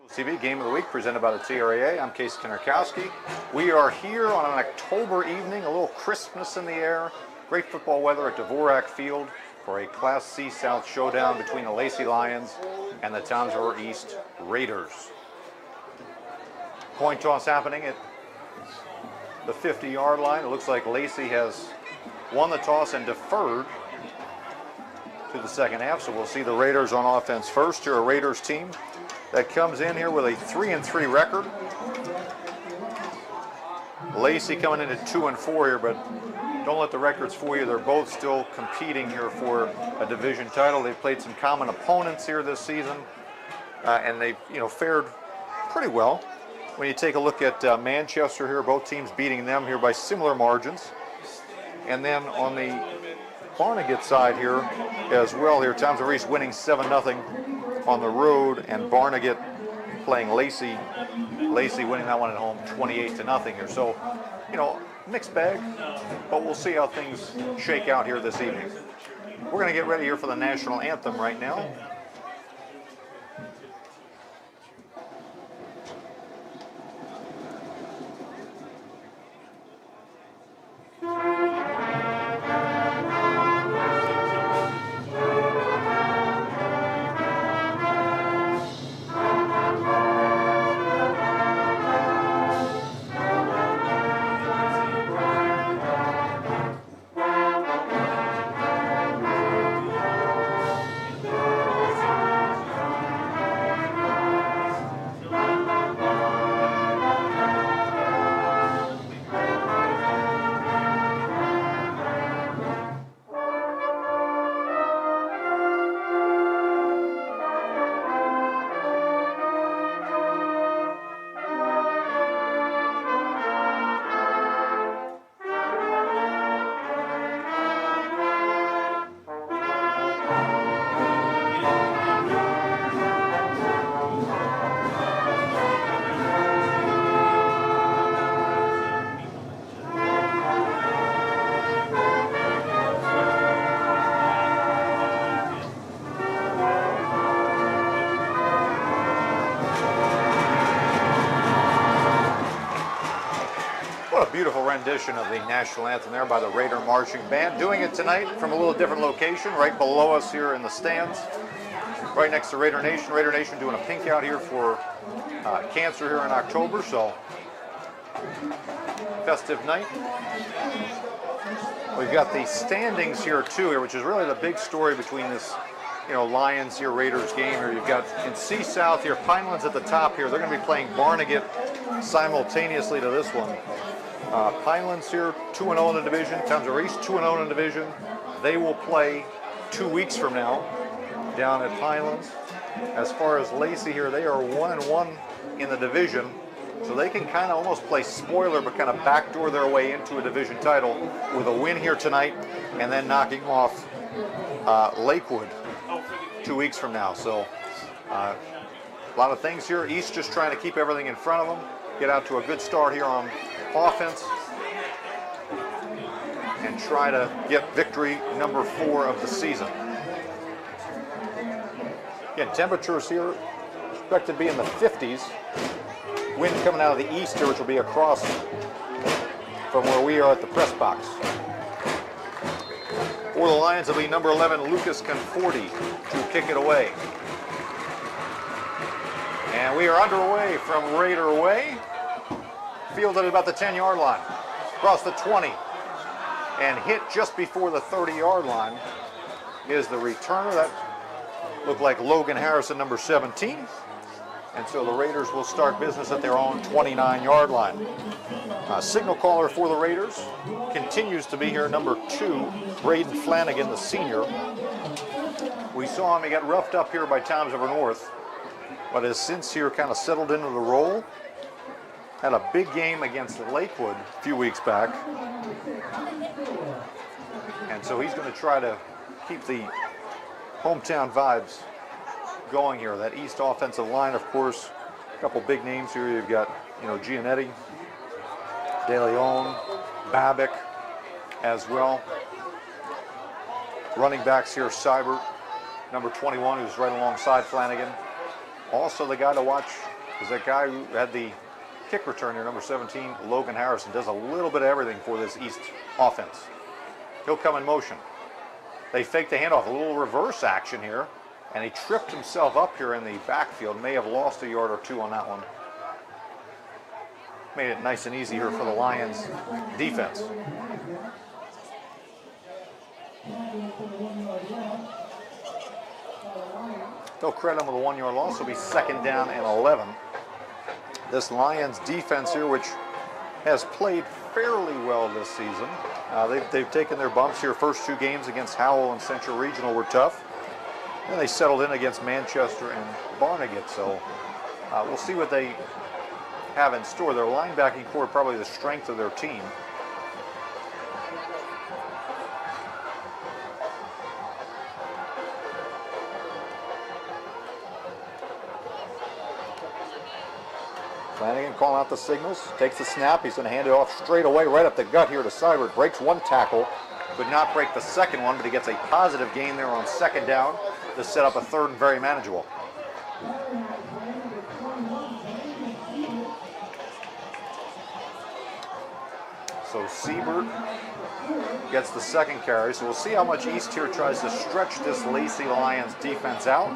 TV Game of the Week presented by the TRAA. I'm Casey Kennerkowski. We are here on an October evening, a little crispness in the air. Great football weather at Dvorak Field for a Class C South showdown between the LACEY Lions and the Toms River East Raiders. Coin toss happening at the 50-yard line. It looks like LACEY has won the toss and deferred to the second half, so we'll see the Raiders on offense first. Here, a Raiders team that comes in here with a 3-3 record. LACEY coming in at 2-4 here, but don't let the records fool you. They're both still competing here for a division title. They've played some common opponents here this season, and they've fared pretty well. When you take a look at Manchester here, both teams beating them here by similar margins. And then on the Barnegat side here as well, here Toms River East winning 7-0 on the road, and Barnegat playing LACEY. LACEY winning that one at home 28-0 here. So, mixed bag, but we'll see how things shake out here this evening. We're going to get ready here for the national anthem right now. What a beautiful rendition of the national anthem there by the Raider Marching Band. Doing it tonight from a little different location, right below us here in the stands, right next to Raider Nation. Raider Nation doing a pink out here for cancer here in October, so festive night. We've got the standings here too, here, which is really the big story between this Lions here, Raiders game here. You've got in C South here, Pinelands at the top here. They're going to be playing Barnegat simultaneously to this one. Pinelands here, 2-0 in the division. Toms River East, 2-0 in the division. They will play 2 weeks from now down at Pinelands. As far as LACEY here, they are 1-1 in the division, so they can kind of almost play spoiler, but kind of backdoor their way into a division title with a win here tonight, and then knocking off Lakewood 2 weeks from now. So a lot of things here. East just trying to keep everything in front of them, get out to a good start here on offense, and try to get victory number 4 of the season. Again, temperatures here expected to be in the 50s. Wind coming out of the east here, which will be across from where we are at the press box. For the Lions, it'll be number 11, Lucas Conforti, to kick it away. And we are underway from Raider Way. Fielded at about the 10-yard line. Across the 20. And hit just before the 30-yard line is the returner. That looked like Logan Harrison, number 17. And so the Raiders will start business at their own 29-yard line. Signal caller for the Raiders continues to be here, number 2, Braden Flanagan, the senior. We saw him, he got roughed up here by Toms River North, but has since here kind of settled into the role. Had a big game against Lakewood a few weeks back. And so he's going to try to keep the hometown vibes going here. That East offensive line, of course, a couple big names here. You've got, Giannetti, De Leon, Babic as well. Running backs here, Seibert, number 21, who's right alongside Flanagan. Also the guy to watch is that guy who had the kick return here, number 17, Logan Harrison, does a little bit of everything for this East offense. He'll come in motion. They fake the handoff, a little reverse action here, and he tripped himself up here in the backfield. May have lost a yard or two on that one. Made it nice and easy here for the Lions defense. They'll credit him with a 1-yard loss. It'll be 2nd down and 11. This Lions defense here, which has played fairly well this season. They've taken their bumps here. First 2 games against Howell and Central Regional were tough. And they settled in against Manchester and Barnegat. So we'll see what they have in store. Their linebacking core probably the strength of their team. Flanagan calling out the signals, takes the snap. He's going to hand it off straight away, right up the gut here to Seibert. Breaks 1 tackle, could not break the second one, but he gets a positive gain there on 2nd down to set up a 3rd and very manageable. So Seibert gets the 2nd carry. So we'll see how much East here tries to stretch this Lacey Lions defense out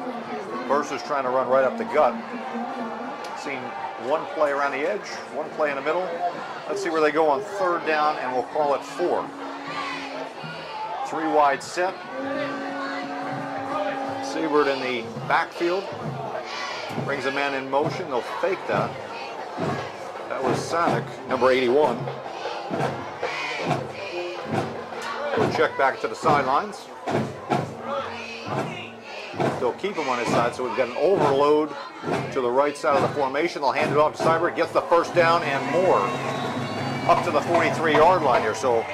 versus trying to run right up the gut. Seen 1 play around the edge, 1 play in the middle. Let's see where they go on 3rd down, and we'll call it 4. 3 wide set. Seibert in the backfield. Brings a man in motion. They'll fake that. That was Sonic, number 81. We'll check back to the sidelines. They'll keep him on his side, so we've got an overload to the right side of the formation. They'll hand it off to Seibert, gets the 1st down and more up to the 43-yard line here. So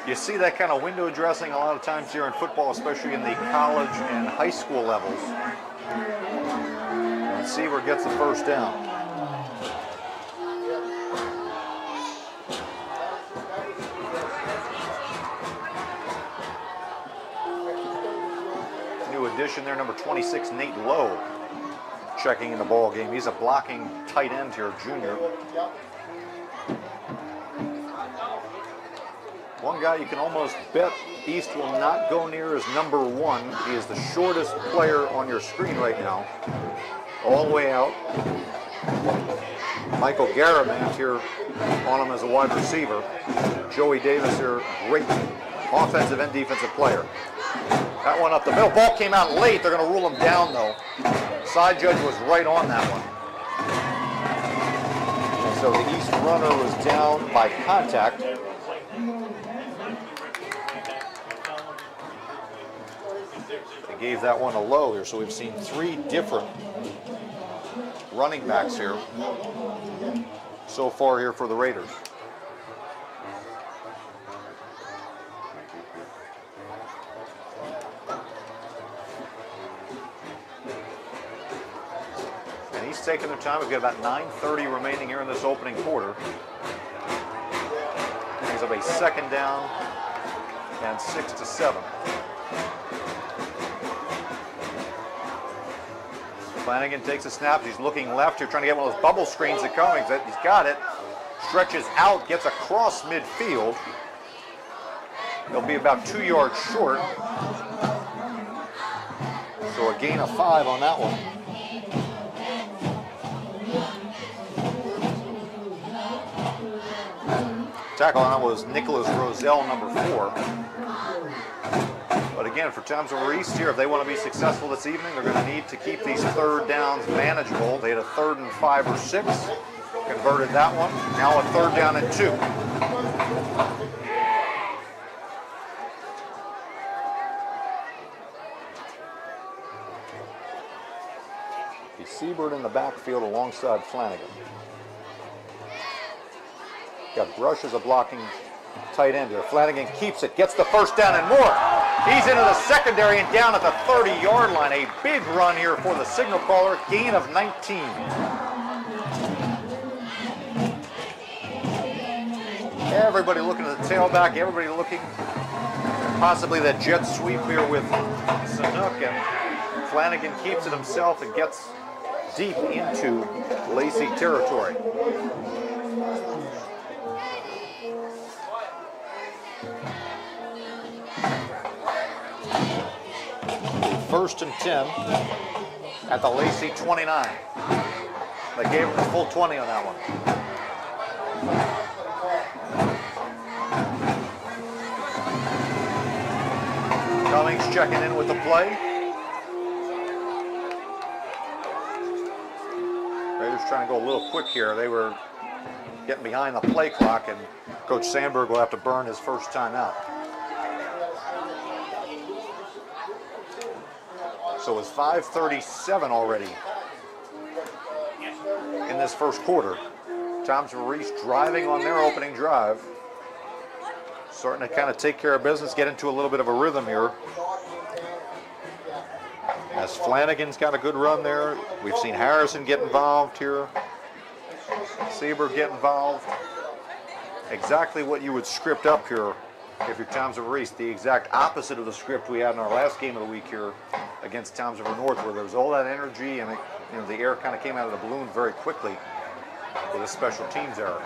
you see that kind of window dressing a lot of times here in football, especially in the college and high school levels. And Seibert gets the 1st down. Addition there, number 26, Nate Lowe, checking in the ball game. He's a blocking tight end here, junior. One guy you can almost bet East will not go near is number 1. He is the shortest player on your screen right now, all the way out. Michael Garamant here on him as a wide receiver. Joey Davis here, great offensive and defensive player. That one up the middle. Ball came out late. They're going to rule him down, though. Side judge was right on that one. So the East runner was down by contact. They gave that one a low here. So we've seen 3 different running backs here so far here for the Raiders. Taking their time. We've got about 9:30 remaining here in this opening quarter. Brings up a 2nd down and 6 to 7. Flanagan takes a snap. He's looking left here, trying to get one of those bubble screens that comes. He's got it. Stretches out, gets across midfield. They'll be about 2 yards short. So a gain of 5 on that one. Tackle on it was Nicholas Roselle, number 4. But again, for times over East here, if they want to be successful this evening, they're going to need to keep these 3rd downs manageable. They had a 3rd and 5 or 6. Converted that one. Now a 3rd down and 2. Seibert in the backfield alongside Flanagan. Got Brush as a blocking tight end here. Flanagan keeps it, gets the 1st down and more. He's into the secondary and down at the 30-yard line. A big run here for the signal caller. Gain of 19. Everybody looking at the tailback. Everybody looking possibly that jet sweep here with Sanuk. And Flanagan keeps it himself and gets deep into Lacey territory. First and 10 at the Lacey 29. They gave him the full 20 on that one. Cummings checking in with the play. Raiders trying to go a little quick here. They were getting behind the play clock, and Coach Sandberg will have to burn his first time out. So it's 5:37 already in this first quarter. Tom's Reese driving on their opening drive. Starting to kind of take care of business, get into a little bit of a rhythm here. As Flanagan's got a good run there. We've seen Harrison get involved here. Sieber get involved. Exactly what you would script up here if you're Tom's River East. The exact opposite of the script we had in our last game of the week here against Tom's River North, where there was all that energy and the air kind of came out of the balloon very quickly with a special teams error.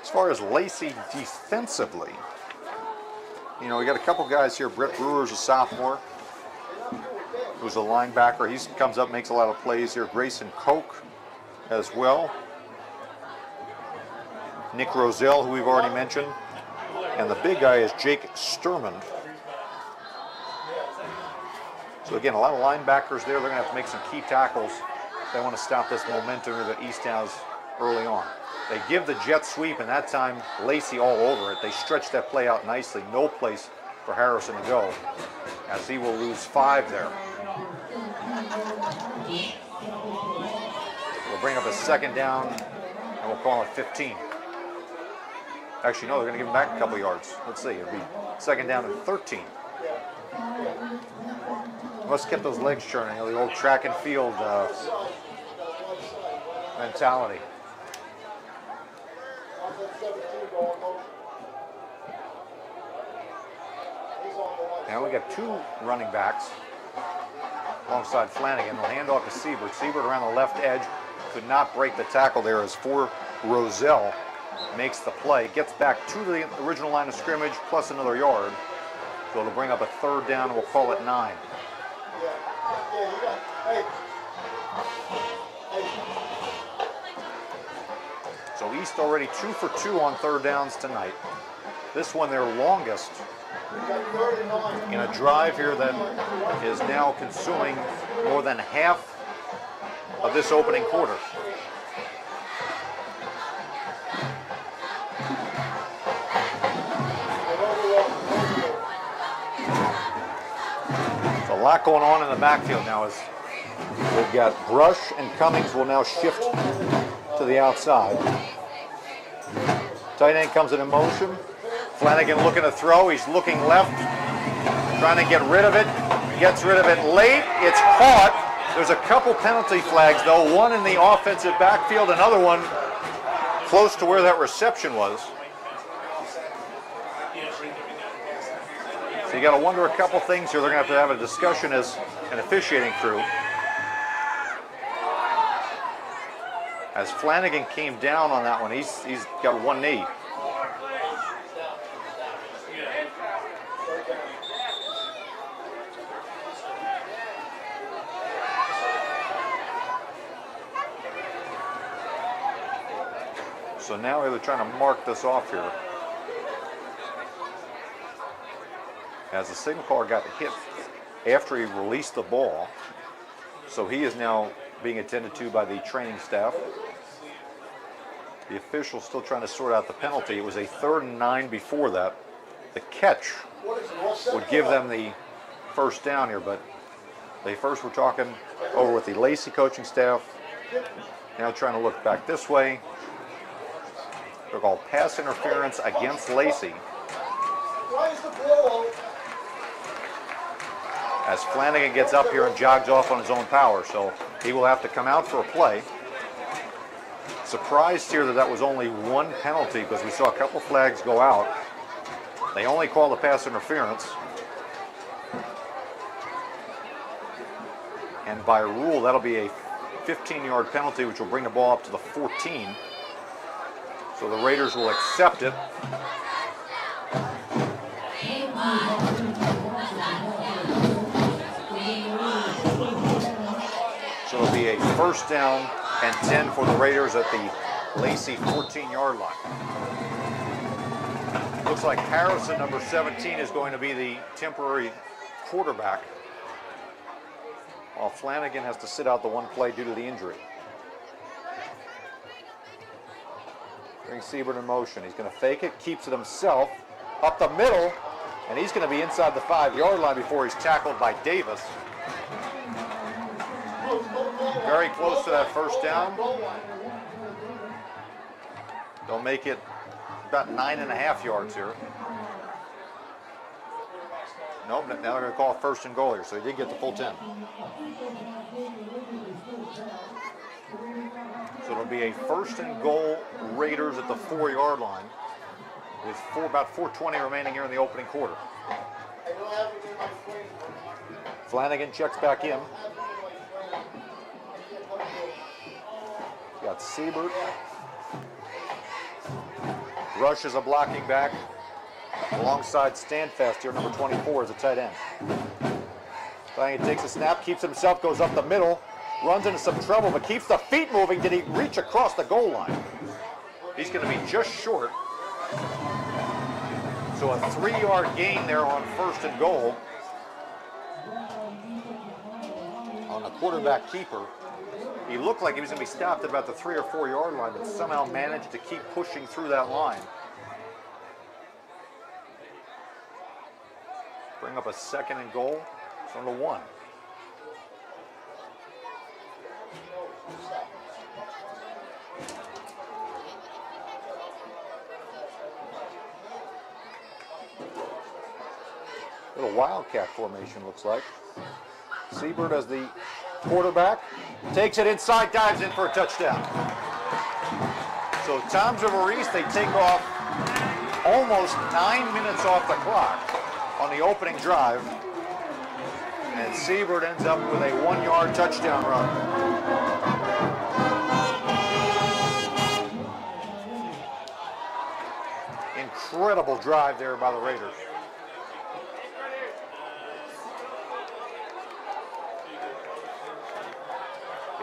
As far as Lacey defensively, we got a couple guys here. Brett Brewer's a sophomore, who's a linebacker. He comes up, makes a lot of plays here. Grayson Koch as well. Nick Roselle, who we've already mentioned. And the big guy is Jake Sturman. So again, a lot of linebackers there. They're going to have to make some key tackles if they want to stop this momentum that East has early on. They give the jet sweep, and that time Lacey all over it. They stretch that play out nicely. No place for Harrison to go, as he will lose 5 there. We'll bring up a second down, and we'll call it 15. Actually, no, they're going to give him back a couple yards. Let's see, it'll be second down and 13. Must have kept those legs churning, the old track and field mentality. Now we got 2 running backs alongside Flanagan. They'll hand off to Siebert. Siebert around the left edge could not break the tackle there as Roselle makes the play. Gets back to the original line of scrimmage plus another yard. So it'll bring up a third down, and we'll call it 9. So East already 2 for 2 on third downs tonight. This one their longest in a drive here that is now consuming more than half of this opening quarter. There's a lot going on in the backfield now as we've got Brush and Cummings will now shift to the outside. Tight end comes in motion. Flanagan looking to throw. He's looking left, trying to get rid of it. Gets rid of it late. It's caught. There's a couple penalty flags, though. One in the offensive backfield, another one close to where that reception was. So you got to wonder a couple things here. They're going to have a discussion as an officiating crew. As Flanagan came down on that one, he's got one knee. So now they're trying to mark this off here. As the signal caller got hit after he released the ball, so he is now being attended to by the training staff. The official's still trying to sort out the penalty. It was a 3rd and 9 before that. The catch would give them the first down here, but they first were talking over with the Lacey coaching staff. Now trying to look back this way. They're called pass interference against Lacey. As Flanagan gets up here and jogs off on his own power, so he will have to come out for a play. Surprised here that was only 1 penalty because we saw a couple flags go out. They only call the pass interference. And by rule, that'll be a 15-yard penalty, which will bring the ball up to the 14. So the Raiders will accept it. So it'll be a first down and 10 for the Raiders at the LACEY 14-yard line. Looks like Harrison, number 17, is going to be the temporary quarterback, while Flanagan has to sit out the one play due to the injury. Brings Siebert in motion. He's going to fake it, keeps it himself, up the middle, and he's going to be inside the 5-yard line before he's tackled by Davis. Very close to that first down. They'll make it about 9.5 yards here. Nope, now they're going to call it first and goal here, so he did get the full 10. So it'll be a first and goal Raiders at the 4-yard line with about 4:20 remaining here in the opening quarter. Flanagan checks back in. Got Siebert. Rush is a blocking back alongside Standfast here, number 24 is a tight end. Flanagan takes a snap, keeps himself, goes up the middle, runs into some trouble, but keeps the feet moving. Did he reach across the goal line? He's going to be just short. So a 3-yard gain there on first and goal on the quarterback keeper. He looked like he was going to be stopped at about the 3 or 4-yard line, but somehow managed to keep pushing through that line. Bring up a second and goal from the 1. Little wildcat formation, looks like. Siebert as the quarterback, takes it inside, dives in for a touchdown. So Tom Maurice, they take off almost 9 minutes off the clock on the opening drive, and Siebert ends up with a 1-yard touchdown run. Incredible drive there by the Raiders.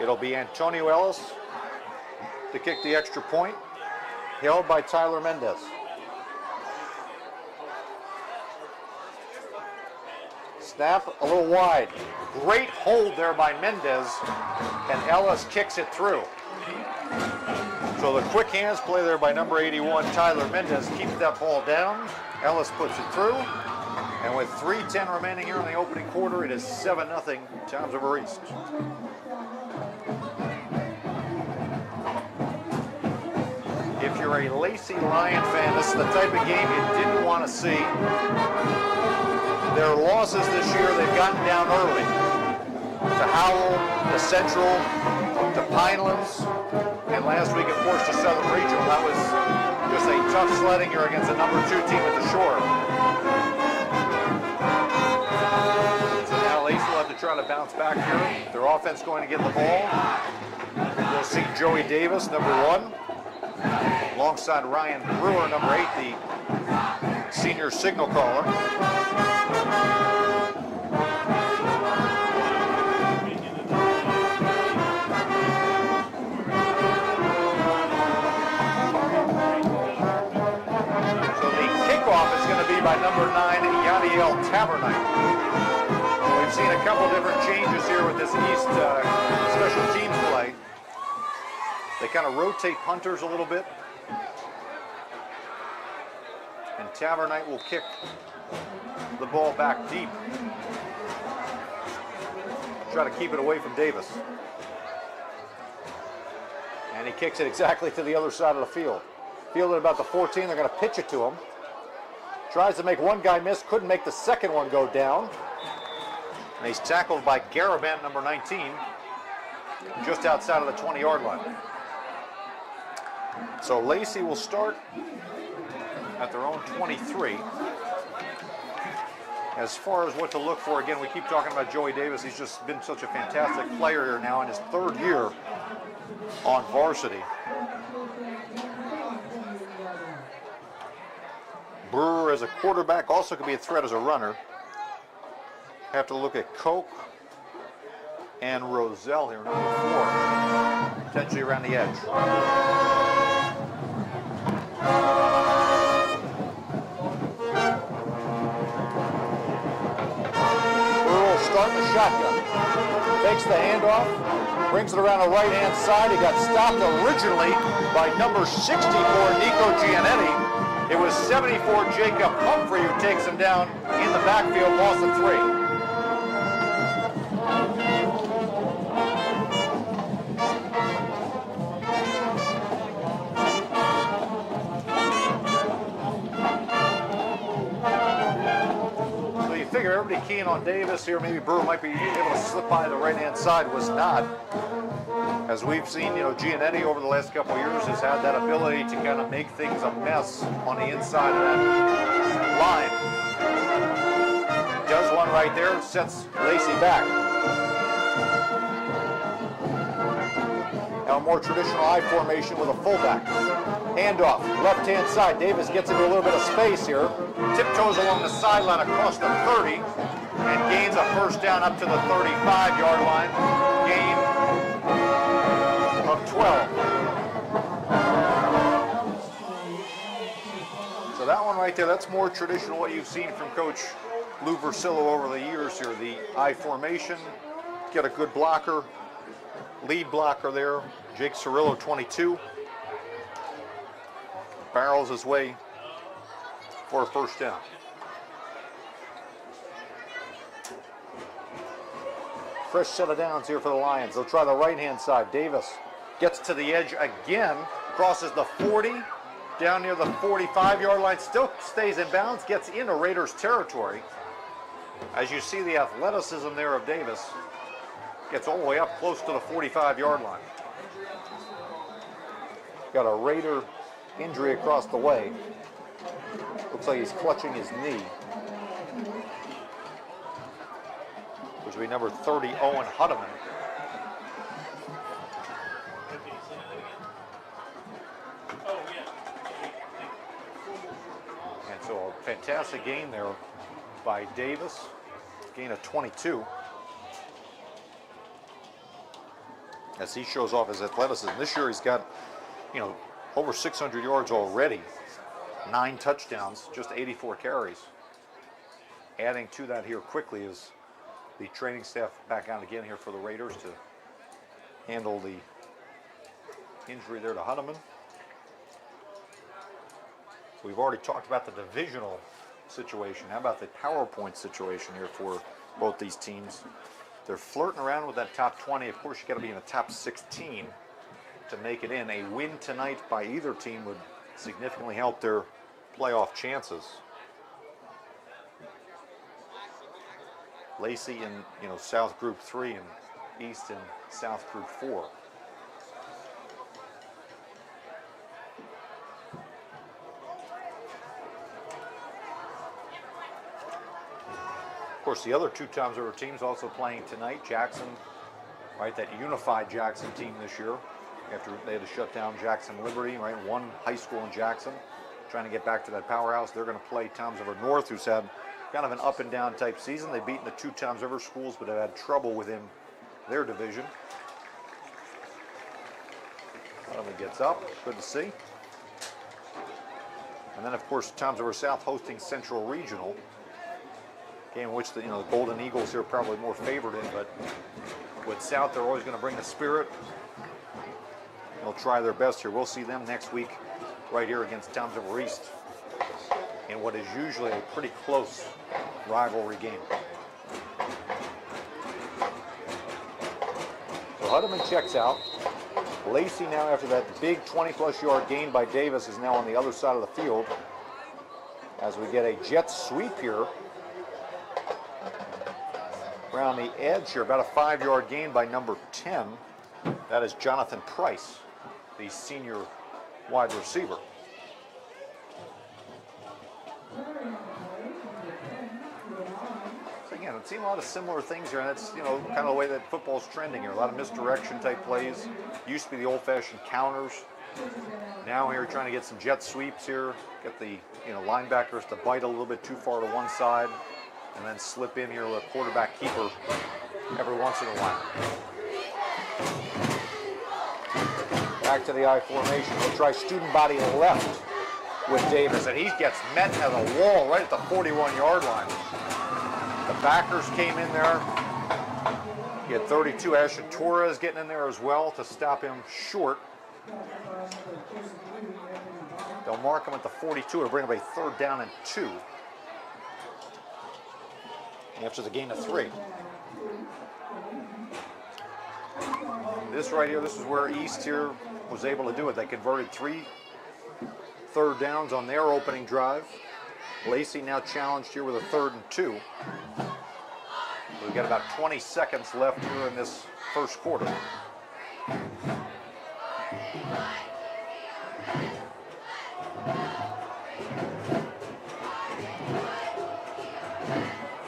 It'll be Antonio Ellis to kick the extra point, held by Tyler Mendez. Snap a little wide. Great hold there by Mendez, and Ellis kicks it through. So the quick hands play there by number 81, Tyler Mendez, keeps that ball down. Ellis puts it through, and with 3:10 remaining here in the opening quarter, it is 7-0 Towns of East. If you're a LACEY Lion fan, this is the type of game you didn't want to see. Their losses this year, they've gotten down early. To Howell, to Central, to Pinelands, and last week, of course, to Southern Regional. That was just a tough sledding here against a number 2 team at the Shore. So now LACEY will have to try to bounce back here. Their offense going to get the ball. We'll see Joey Davis, number 1. Alongside Ryan Brewer, number 8, the senior signal caller. So the kickoff is going to be by number 9, Yadiel Tavernite. We've seen a couple different changes here with this East special teams play. They kind of rotate punters a little bit. And Tavernite will kick the ball back deep. Try to keep it away from Davis. And he kicks it exactly to the other side of the field. Fielded about the 14, they're going to pitch it to him. Tries to make one guy miss, couldn't make the second one go down. And he's tackled by Garabant, number 19, just outside of the 20-yard line. So LACEY will start at their own 23. As far as what to look for, again, we keep talking about Joey Davis. He's just been such a fantastic player here now in his 3rd year on varsity. Brewer as a quarterback also could be a threat as a runner. Have to look at Koch and Roselle here, number 4, potentially around the edge. Brewer starting the shotgun. Takes the handoff, brings it around the right-hand side. He got stopped originally by number 64, Nico Giannetti. It was 74, Jacob Humphrey, who takes him down in the backfield, loss of 3. Figure everybody keying on Davis here. Maybe Brewer might be able to slip by the right-hand side. Was not. As we've seen, Giannetti over the last couple of years has had that ability to kind of make things a mess on the inside of that line. Does one right there, sets LACEY back. Now a more traditional I formation with a fullback. Handoff, left-hand side. Davis gets into a little bit of space here. Tiptoes along the sideline across the 30 and gains a first down up to the 35-yard line. Gain of 12. So that one right there, that's more traditional what you've seen from Coach Lou Versillo over the years here. The I formation, get a good blocker, lead blocker there. Jake Cirillo, 22. Barrels his way for a first down. Fresh set of downs here for the Lions. They'll try the right-hand side. Davis gets to the edge again, crosses the 40, down near the 45-yard line, still stays in bounds, gets into Raiders territory. As you see the athleticism there of Davis, gets all the way up close to the 45-yard line. Got a Raider injury across the way. Looks like he's clutching his knee. Which will be number 30, Owen Hutteman. And so a fantastic game there by Davis. Gain of 22. As he shows off his athleticism. This year he's got, over 600 yards already. 9 touchdowns, just 84 carries. Adding to that here quickly is the training staff back out again here for the Raiders to handle the injury there to Hutteman. We've already talked about the divisional situation. How about the PowerPoint situation here for both these teams? They're flirting around with that top 20. Of course, you got to be in the top 16 to make it in. A win tonight by either team would significantly help their playoff chances. LACEY in South Group 3 and East in South Group 4. Of course, the other 2 Toms River teams also playing tonight. Jackson, right, that unified Jackson team this year after they had to shut down Jackson Liberty, right, one high school in Jackson, trying to get back to that powerhouse. They're going to play Toms River North, who's had kind of an up and down type season. They've beaten the 2 Toms River schools, but have had trouble within their division. Finally gets up, good to see. And then, of course, Toms River South hosting Central Regional. Game in which the Golden Eagles here are probably more favored in, but with South, they're always going to bring the spirit. They'll try their best here. We'll see them next week right here against Toms River East in what is usually a pretty close rivalry game. So Hutteman checks out. LACEY now, after that big 20-plus yard gain by Davis, is now on the other side of the field as we get a jet sweep here. Around the edge here, about a 5-yard gain by number 10. That is Jonathan Price, the senior wide receiver. know, seeing a lot of similar things here, and that's, you know, kind of the way that football's trending here. A lot of misdirection type plays. Used to be the old-fashioned counters. Now here, trying to get some jet sweeps here. Get the, you know, linebackers to bite a little bit too far to one side, and then slip in here with a quarterback keeper every once in a while. Back to the I formation. We'll try student body left with Davis, and he gets met at a wall right at the 41-yard line. The backers came in there. He had 32, Ashton Torres getting in there as well to stop him short. They'll mark him at the 42 to bring up a 3rd down and 2. After the gain of 3. This right here, this is where East here was able to do it. They converted 3 3rd downs on their opening drive. LACEY now challenged here with a 3rd and 2. We've got about 20 seconds left here in this first quarter.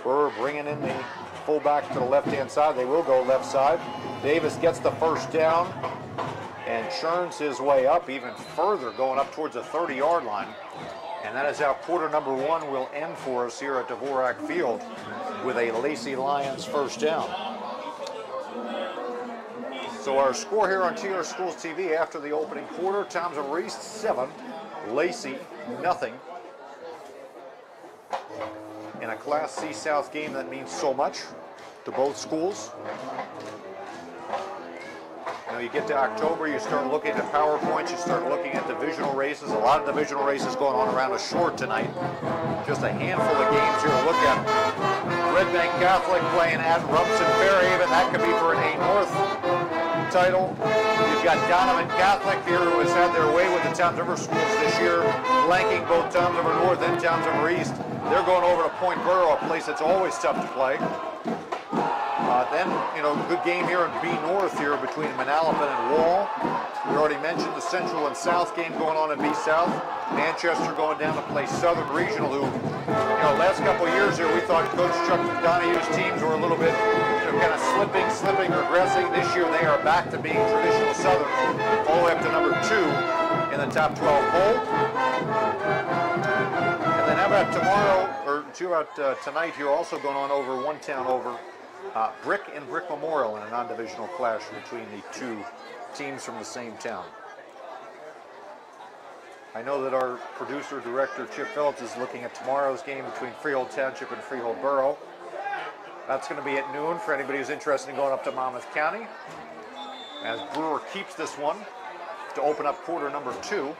Burr bringing in the fullback to the left-hand side. They will go left side. Davis gets the 1st down and churns his way up even further, going up towards the 30-yard line. And that is how quarter number 1 will end for us here at Dvorak Field with a LACEY Lions 1st down. So our score here on TRSTV after the opening quarter, Townsend East 7, LACEY nothing. In a Class C South game that means so much to both schools. You know, you get to October, you start looking at PowerPoints, you start looking at divisional races. A lot of divisional races going on around us short tonight. Just a handful of games here to look at. Red Bank Catholic playing at Rumson Fairhaven. That could be for an A North title. You've got Donovan Catholic here, who has had their way with the Towns River schools this year, flanking both Towns River North and Towns River East. They're going over to Point Borough, a place that's always tough to play. Then, you know, good game here in B North here between Manalapan and Wall. We already mentioned the Central and South game going on in B South. Manchester going down to play Southern Regional, who, you know, last couple of years here we thought Coach Chuck Donahue's teams were a little bit, you know, kind of slipping, regressing. This year they are back to being traditional Southern, all the way up to number 2 in the top 12 poll. And then how about tomorrow, or tonight here, also going on over one town over. Brick and Brick Memorial in a non-divisional clash between the 2 teams from the same town. I know that our producer-director Chip Phillips is looking at tomorrow's game between Freehold Township and Freehold Borough. That's going to be at noon for anybody who's interested in going up to Monmouth County. As Brewer keeps this one to open up quarter number 2.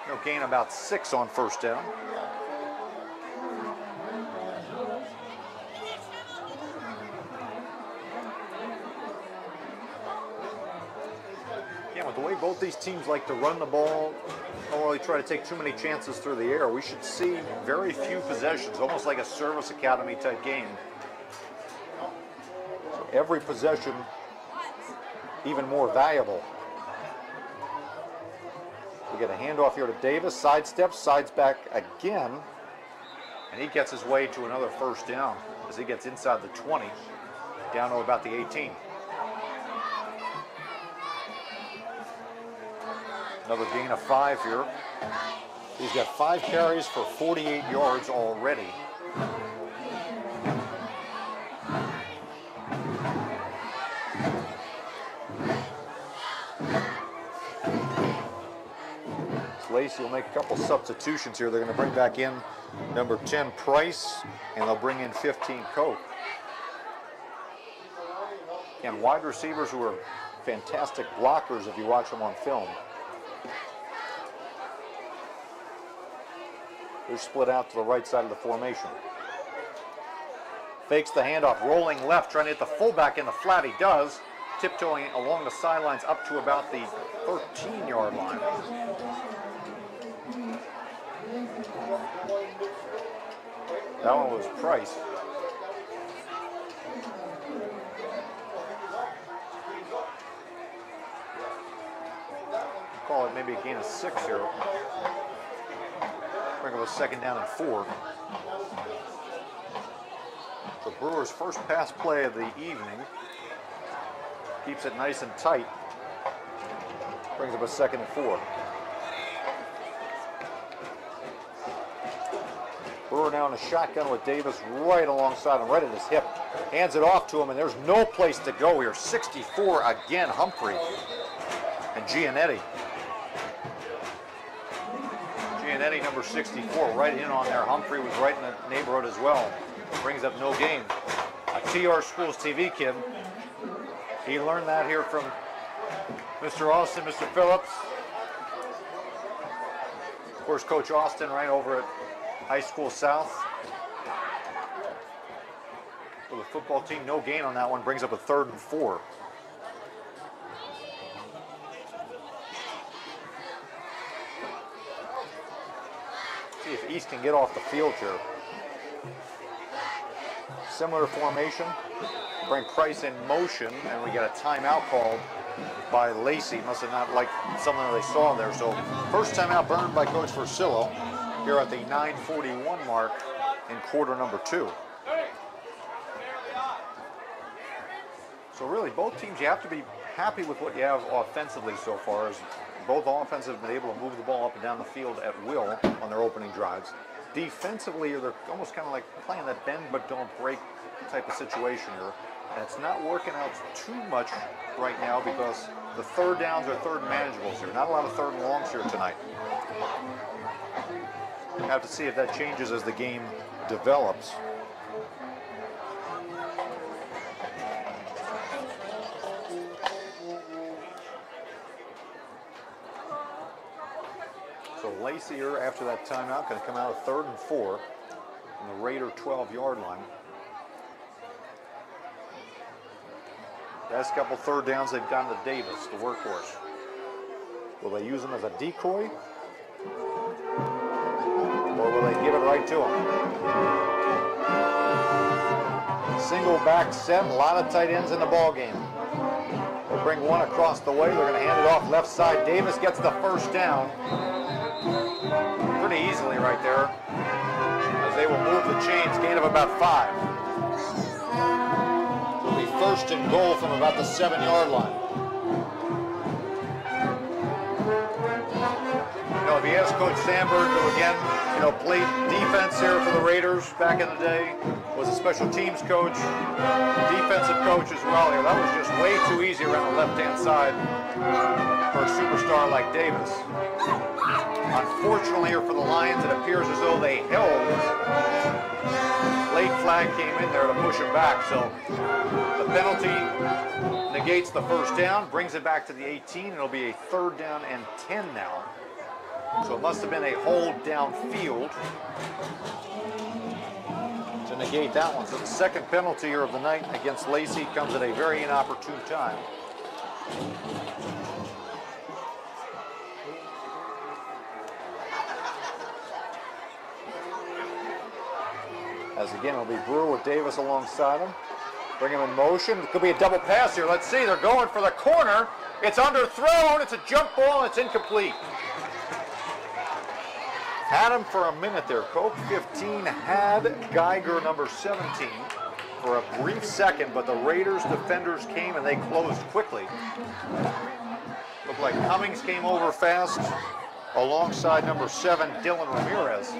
He'll gain about 6 on 1st down. With the way both these teams like to run the ball, don't really try to take too many chances through the air, we should see very few possessions, almost like a service academy type game. So every possession even more valuable. We get a handoff here to Davis, sidesteps, sides back again, and he gets his way to another 1st down as he gets inside the 20, down to about the 18. Another gain of 5 here. He's got 5 carries for 48 yards already. LACEY will make a couple substitutions here. They're going to bring back in number 10 Price, and they'll bring in 15 Koch. And wide receivers who are fantastic blockers if you watch them on film. They're split out to the right side of the formation. Fakes the handoff, rolling left, trying to hit the fullback in the flat. He does, tiptoeing along the sidelines up to about the 13-yard line. That one was Price. Call it maybe a gain of 6 here. Bring up a 2nd down and 4. Brewers' first pass play of the evening. Keeps it nice and tight. Brings up a 2nd and 4. Brewer now in a shotgun with Davis right alongside him, right at his hip. Hands it off to him, and there's no place to go here. 64 again, Humphrey and Giannetti. Giannetti, number 64, right in on there. Humphrey was right in the neighborhood as well. Brings up no gain. A TRSTV kid. He learned that here from Mr. Austin, Mr. Phillips. Of course, Coach Austin right over at High School South. For the football team, no gain on that one. Brings up a 3rd and 4. See if East can get off the field here. Similar formation. Bring Price in motion, and we get a timeout called by LACEY. Must have not liked something that they saw there. So first timeout burned by Coach Versillo here at the 9:41 mark in quarter number 2. So really, both teams, you have to be happy with what you have offensively so far, as both offenses have been able to move the ball up and down the field at will on their opening drives. Defensively, they're almost kind of like playing that bend but don't break type of situation here. And it's not working out too much right now because the 3rd downs are 3rd manageables here. Not a lot of 3rd and longs here tonight. We'll have to see if that changes as the game develops. So LACEY here after that timeout going to come out of 3rd and 4 on the Raider 12-yard line. Last couple 3rd downs they've gone to Davis, the workhorse. Will they use him as a decoy? Or will they give it right to him? Single back set, a lot of tight ends in the ball game. They'll bring one across the way. They're going to hand it off left side. Davis gets the 1st down. Pretty easily right there, as they will move the chains, gain of about 5. It'll be 1st and goal from about the 7-yard line. You know, if you ask Coach Sandberg, who again, played defense here for the Raiders back in the day, was a special teams coach, defensive coach as well here. That was just way too easy around the left-hand side for a superstar like Davis. Unfortunately here for the Lions, it appears as though they held. Late flag came in there to push him back, so the penalty negates the 1st down, brings it back to the 18. It'll be a 3rd down and 10 now. So it must have been a hold downfield to negate that one. So the 2nd penalty here of the night against LACEY comes at a very inopportune time. As again, it'll be Brewer with Davis alongside him. Bring him in motion. It could be a double pass here. Let's see. They're going for the corner. It's underthrown. It's a jump ball, and it's incomplete. Had him for a minute there. Coke 15 had Geiger, number 17, for a brief second, but the Raiders defenders came and they closed quickly. Looked like Cummings came over fast alongside number 7, Dylan Ramirez,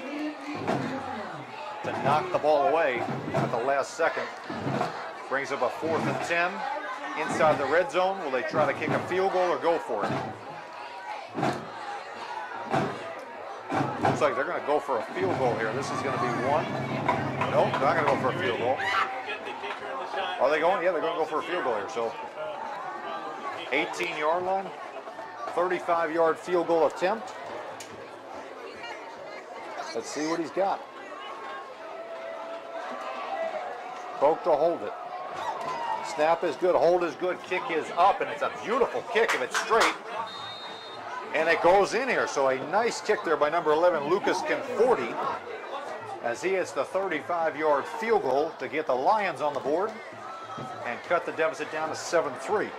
to knock the ball away at the last second. Brings up a 4th and 10 inside the red zone. Will they try to kick a field goal or go for it? Looks like they're going to go for a field goal here. This is going to be one. Nope, they're not going to go for a field goal. Are they going? Yeah, they're going to go for a field goal here. So 18-yard line, 35-yard field goal attempt. Let's see what he's got. Poke to hold it. Snap is good, hold is good, kick is up, and it's a beautiful kick if it's straight. And it goes in here, so a nice kick there by number 11, Lucas Conforti, as he hits the 35-yard field goal to get the Lions on the board and cut the deficit down to 7-3.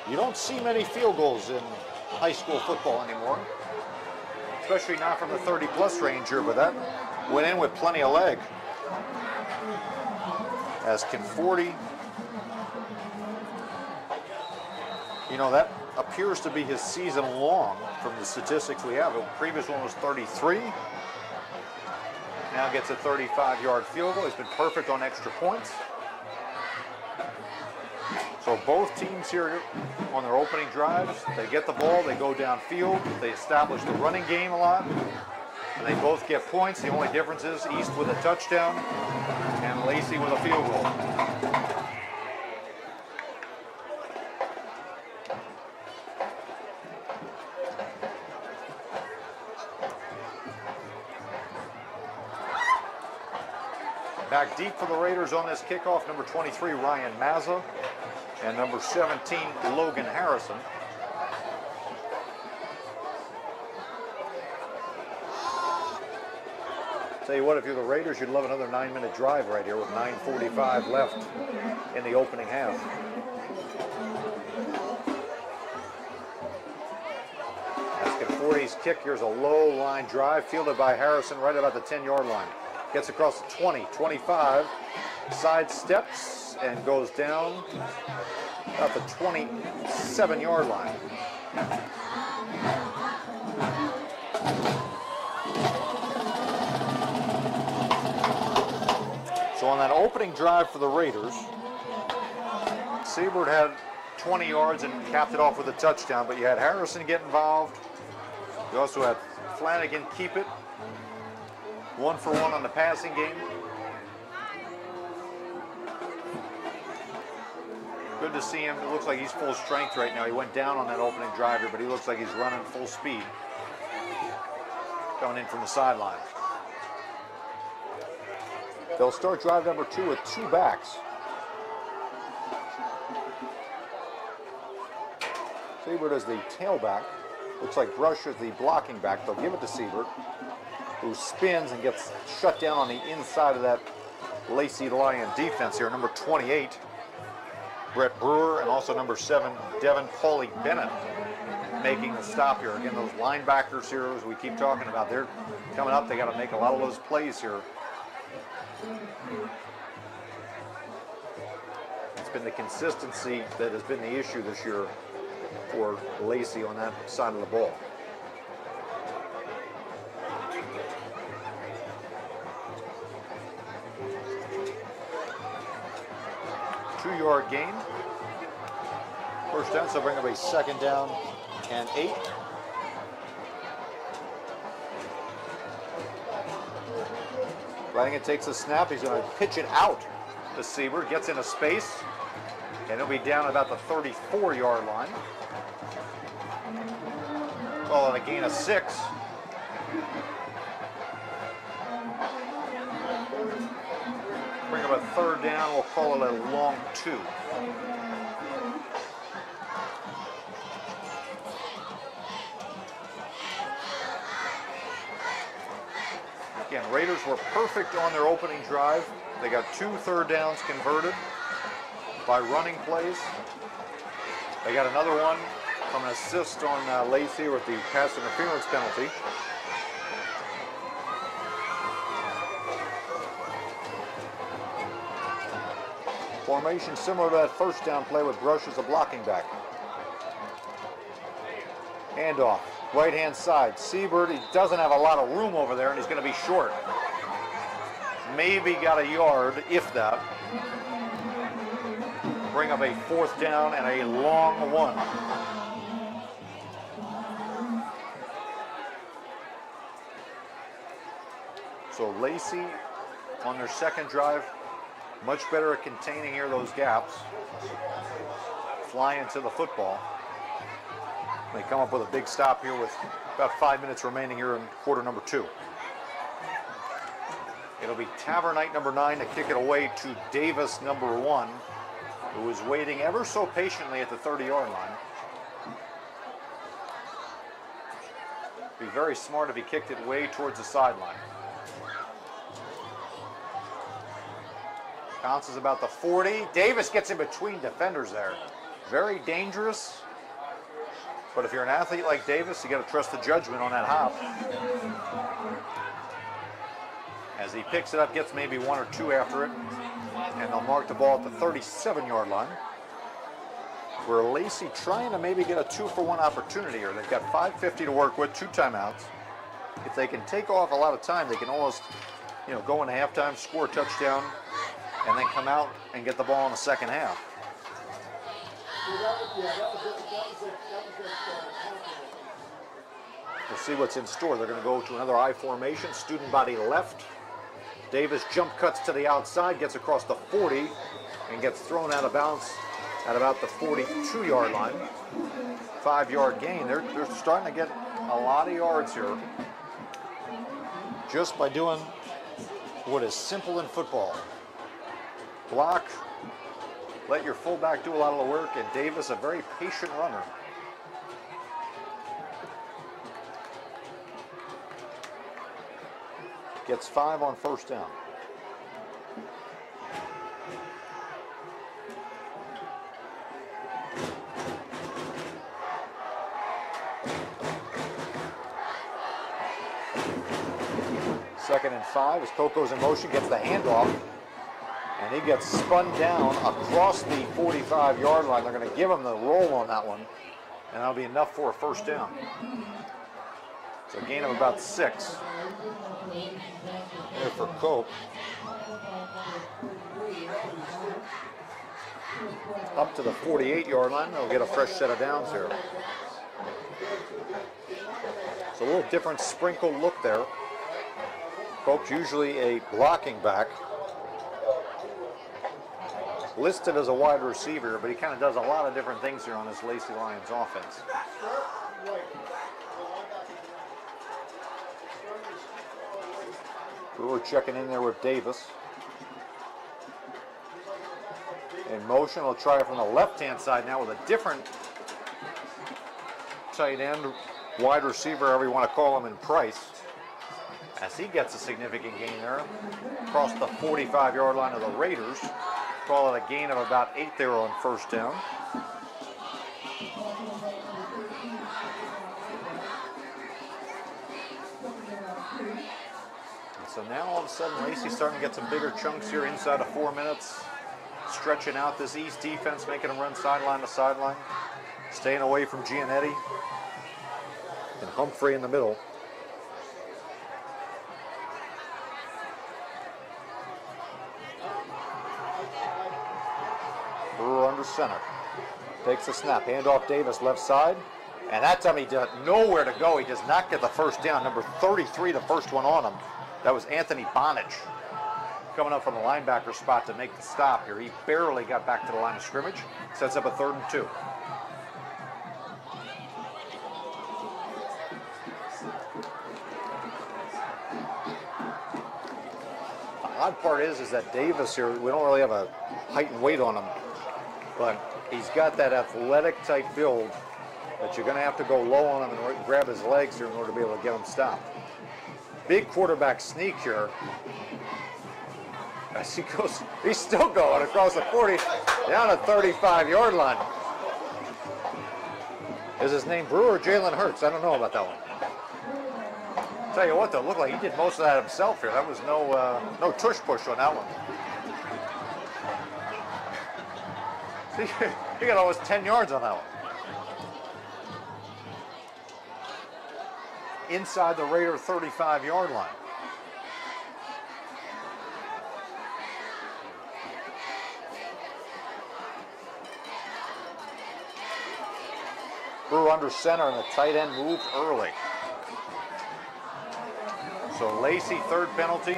You don't see many field goals in high school football anymore, especially not from the 30-plus range here, but that went in with plenty of leg. As Conforti, you know, that appears to be his season long from the statistics we have. The previous one was 33. Now gets a 35-yard field goal. He's been perfect on extra points. So both teams here on their opening drives, they get the ball, they go downfield, they establish the running game a lot, and they both get points. The only difference is East with a touchdown and Lacey with a field goal. Back deep for the Raiders on this kickoff, number 23, Ryan Mazza, and number 17, Logan Harrison. Tell you what, if you're the Raiders, you'd love another 9-minute drive right here with 9:45 left in the opening half. As Conforti's kick, here's a low line drive, fielded by Harrison right about the 10-yard line. Gets across the 20, 25, side steps and goes down about the 27-yard line. So on that opening drive for the Raiders, Seabird had 20 yards and capped it off with a touchdown, but you had Harrison get involved. You also had Flanagan keep it 1-for-1 on the passing game. Good to see him. It looks like he's full strength right now. He went down on that opening drive here, but he looks like he's running full speed. Coming in from the sideline. They'll start drive number 2 with 2 backs. Seabird is the tailback. Looks like Brush is the blocking back. They'll give it to Seabird, who spins and gets shut down on the inside of that Lacey Lion defense here. Number 28, Brett Brewer, and also number 7, Devin Paulie Bennett, making the stop here. Again, those linebackers here, as we keep talking about, they're coming up. They got to make a lot of those plays here. It's been the consistency that has been the issue this year for Lacey on that side of the ball. Two-yard gain. First down, so bring up a 2nd down and 8. Flanagan takes a snap. He's going to pitch it out to Seabird. Gets into space, and he'll be down about the 34-yard line. Call it a gain of 6. Bring up a 3rd down. We'll call it a long 2. Again, Raiders were perfect on their opening drive. They got 2 3rd downs converted by running plays. They got another one from an assist on Lacey with the pass interference penalty. Formation similar to that 1st down play with Brush as a blocking back. Handoff, right-hand side. Seabird, he doesn't have a lot of room over there, and he's going to be short. Maybe got a yard, if that. Bring up a 4th down and a long 1. So Lacey on their 2nd drive, much better at containing here those gaps. Fly into the football. They come up with a big stop here with about 5 minutes remaining here in quarter number 2. It'll be Tavernite number 9 to kick it away to Davis number 1, who is waiting ever so patiently at the 30-yard line. Be very smart if he kicked it way towards the sideline. Bounces about the 40. Davis gets in between defenders there. Very dangerous. But if you're an athlete like Davis, you got to trust the judgment on that hop. As he picks it up, gets maybe 1 or 2 after it, and they'll mark the ball at the 37-yard line. Where LACEY trying to maybe get a 2-for-1 opportunity here. They've got 5:50 to work with, 2 timeouts. If they can take off a lot of time, they can almost, go into halftime, score a touchdown, and then come out and get the ball in the second half. We'll see what's in store. They're going to go to another I formation, student body left. Davis jump cuts to the outside, gets across the 40, and gets thrown out of bounds at about the 42-yard line. 5-yard gain. They're starting to get a lot of yards here just by doing what is simple in football. Block, let your fullback do a lot of the work, and Davis, a very patient runner. Gets 5 on first down. Second and 5 as Coco's in motion, gets the handoff, and he gets spun down across the 45-yard line. They're going to give him the roll on that one, and that'll be enough for a first down. So a gain of about 6 there for Cope. Up to the 48-yard line, they'll get a fresh set of downs here. It's a little different sprinkle look there. Cope's usually a blocking back, listed as a wide receiver, but he kind of does a lot of different things here on this LACEY Lions offense. Brewer checking in there with Davis. In motion, he'll try it from the left-hand side now with a different tight end, wide receiver, however you want to call him, in Price. As he gets a significant gain there, across the 45-yard line of the Raiders. Call it a gain of about 8 there on first down. And so now all of a sudden, LACEY's starting to get some bigger chunks here inside of 4 minutes. Stretching out this East defense, making them run sideline to sideline. Staying away from Giannetti. And Humphrey in the middle. Brewer under center. Takes the snap. Handoff Davis left side. And that time he does nowhere to go. He does not get the first down. Number 33, the first one on him. That was Anthony Bonich. Coming up from the linebacker spot to make the stop here. He barely got back to the line of scrimmage. Sets up a 3rd and 2. The odd part is that Davis here, we don't really have a height and weight on him, but he's got that athletic type build that you're going to have to go low on him and grab his legs here in order to be able to get him stopped. Big quarterback sneak here. As he goes, he's still going across the 40, down a 35-yard line. Is his name Brewer or Jalen Hurts? I don't know about that one. Tell you what, though, it looked like he did most of that himself here. That was no tush push on that one. See, he got almost 10 yards on that one. Inside the Raider 35-yard line. Brewer under center, and the tight end moved early. So LACEY, 3rd penalty.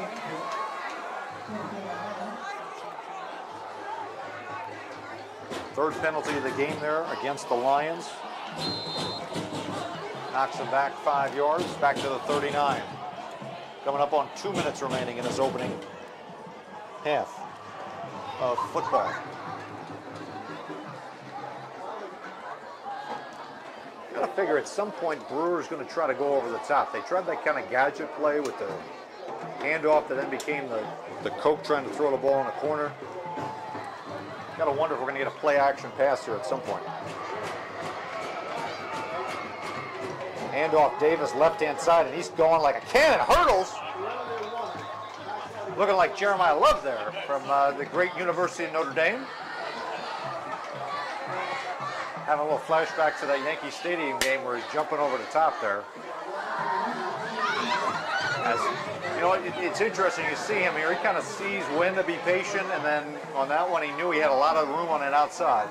Third penalty of the game there against the Lions. Knocks him back 5 yards, back to the 39. Coming up on 2 minutes remaining in his opening half of football. Gotta figure at some point Brewer's going to try to go over the top. They tried that kind of gadget play with the handoff that then became the Coke trying to throw the ball in the corner. Gotta wonder if we're going to get a play action pass here at some point. Handoff Davis left hand side, and he's going like a cannon. Hurdles. Looking like Jeremiah Love there from the great University of Notre Dame. Having a little flashback to that Yankee Stadium game where he's jumping over the top there. As, you know, it's interesting. You see him here. He kind of sees when to be patient, and then on that one, he knew he had a lot of room on it outside.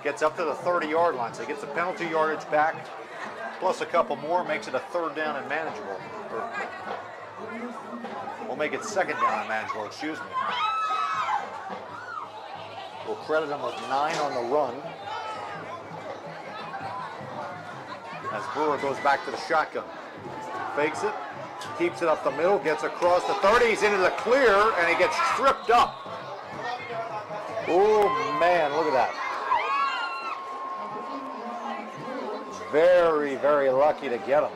Gets up to the 30-yard line, so he gets the penalty yardage back, plus a couple more, makes it a 3rd down and manageable. We'll make it 2nd down and manageable, excuse me. We'll credit him with 9 on the run. As Brewer goes back to the shotgun. Fakes it, keeps it up the middle, gets across the 30, he's into the clear, and he gets tripped up. Oh man, look at that. Very, very lucky to get him.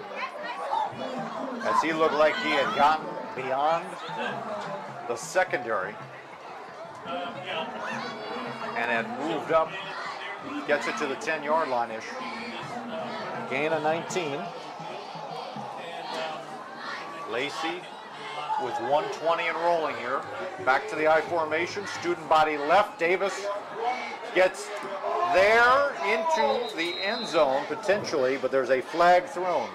As he looked like he had gotten beyond the secondary and had moved up, gets it to the 10-yard line-ish. Gain of 19. LACEY with 1:20 and rolling here. Back to the I formation, student body left. Davis gets there into the end zone potentially, but there's a flag thrown.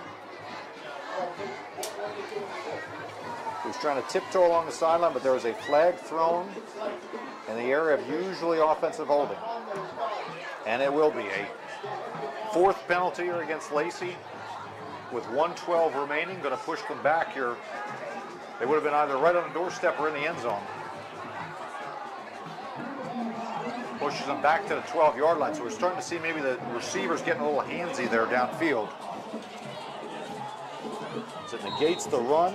He was trying to tiptoe along the sideline, but there was a flag thrown in the area of usually offensive holding. And it will be a 4th penalty here against LACEY with 1:12 remaining. Going to push them back here. They would have been either right on the doorstep or in the end zone. Pushes them back to the 12-yard line. So we're starting to see maybe the receivers getting a little handsy there downfield. So it negates the run.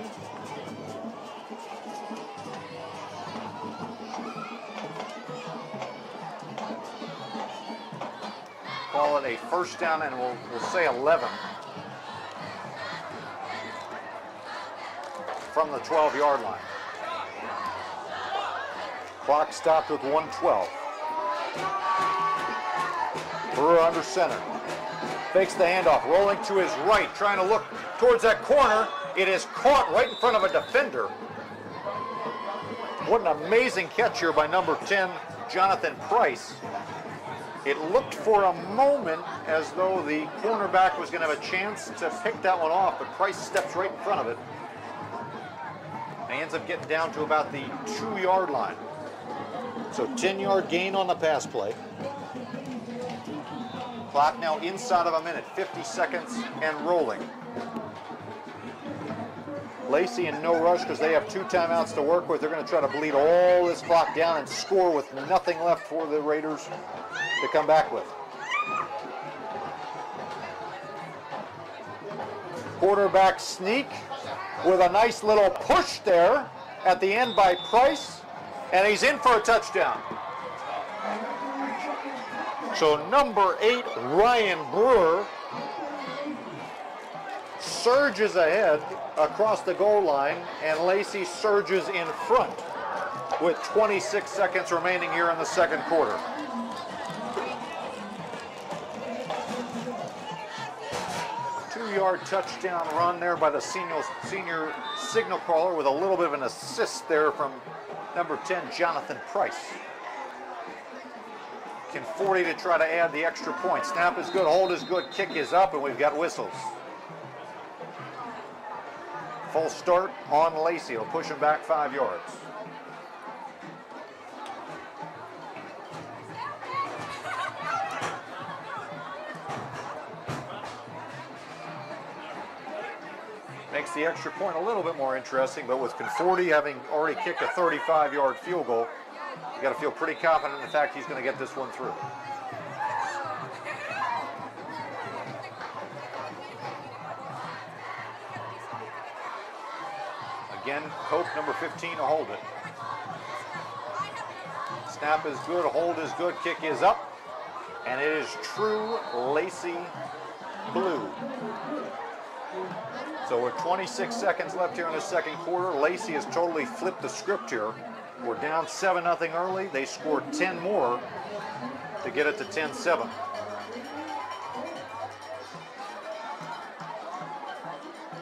Call it a 1st down, and we'll say 11 from the 12-yard line. Clock stopped with 1:12. Brewer under center. Fakes the handoff, rolling to his right, trying to look towards that corner. It is caught right in front of a defender. What an amazing catch here by number 10, Jonathan Price. It looked for a moment as though the cornerback was going to have a chance to pick that one off, but Price steps right in front of it. And he ends up getting down to about the 2-yard line. So 10-yard gain on the pass play. Clock now inside of a minute, 50 seconds and rolling. LACEY in no rush because they have 2 timeouts to work with. They're going to try to bleed all this clock down and score with nothing left for the Raiders to come back with. Quarterback sneak with a nice little push there at the end by Price, and he's in for a touchdown. So number 8, Ryan Brewer, surges ahead across the goal line, and LACEY surges in front with 26 seconds remaining here in the 2nd quarter. Two-yard touchdown run there by the senior signal caller with a little bit of an assist there from number 10, Jonathan Price. Can 40 to try to add the extra point. Snap is good, hold is good, kick is up, and we've got whistles. Full start on LACEY. He'll push him back 5 yards. Makes the extra point a little bit more interesting, but with Conforti having already kicked a 35-yard field goal, you got to feel pretty confident in the fact he's going to get this one through. Again, Cope, number 15, to hold it. Snap is good, hold is good, kick is up, and it is true LACEY blue. So with 26 seconds left here in the 2nd quarter, LACEY has totally flipped the script here. We're down 7-0 early. They scored 10 more to get it to 10-7.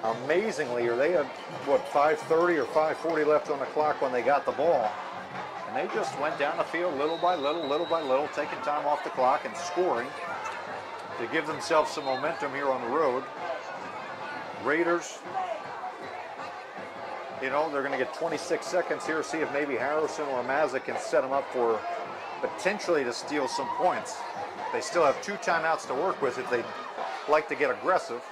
Amazingly, or they had, what, 5:30 or 5:40 left on the clock when they got the ball. And they just went down the field little by little, taking time off the clock and scoring to give themselves some momentum here on the road. Raiders, you know, they're going to get 26 seconds here, see if maybe Harrison or Mazza can set them up for potentially to steal some points. They still have 2 timeouts to work with if they'd like to get aggressive.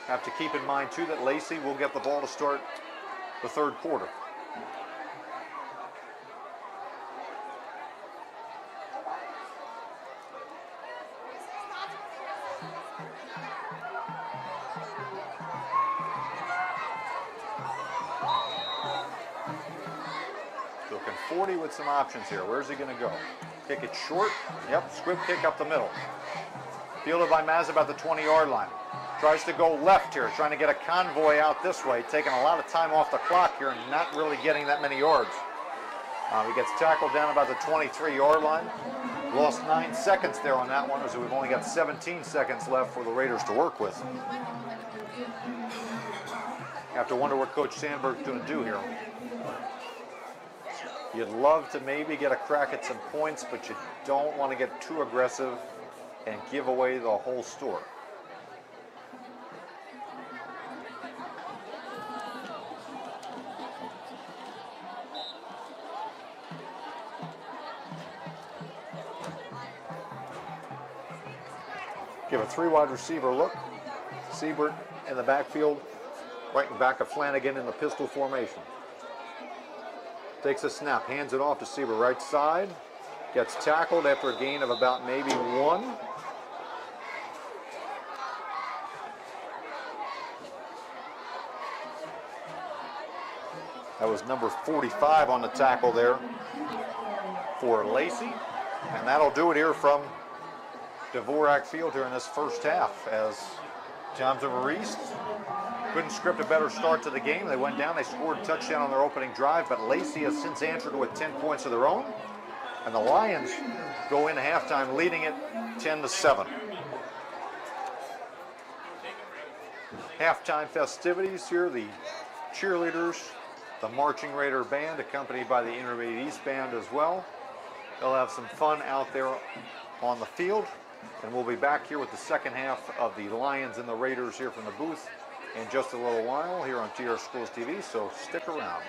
Have to keep in mind, too, that LACEY will get the ball to start the 3rd quarter. Looking 40 with some options here. Where's he going to go? Kick it short. Yep, squib kick up the middle. Fielded by Mazza about the 20-yard line. Tries to go left here, trying to get a convoy out this way, taking a lot of time off the clock here and not really getting that many yards. He gets tackled down about the 23-yard line. Lost 9 seconds there on that one, as we've only got 17 seconds left for the Raiders to work with. Have to wonder what Coach Sandberg's going to do here. You'd love to maybe get a crack at some points, but you don't want to get too aggressive and give away the whole store. Give a 3-wide receiver look. Siebert in the backfield, right in back of Flanagan in the pistol formation. Takes a snap, hands it off to Siebert right side. Gets tackled after a gain of about maybe 1. That was number 45 on the tackle there for LACEY. And that'll do it here from Dvorak Field here in this first half, as Tom's over East couldn't script a better start to the game. They went down, they scored a touchdown on their opening drive, but LACEY has since answered with 10 points of their own. And the Lions go into halftime leading it 10-7. Halftime festivities here, the cheerleaders, the Marching Raider Band, accompanied by the Intermediate East Band as well. They'll have some fun out there on the field. And we'll be back here with the second half of the Lions and the Raiders here from the booth in just a little while here on TRSTV, so stick around.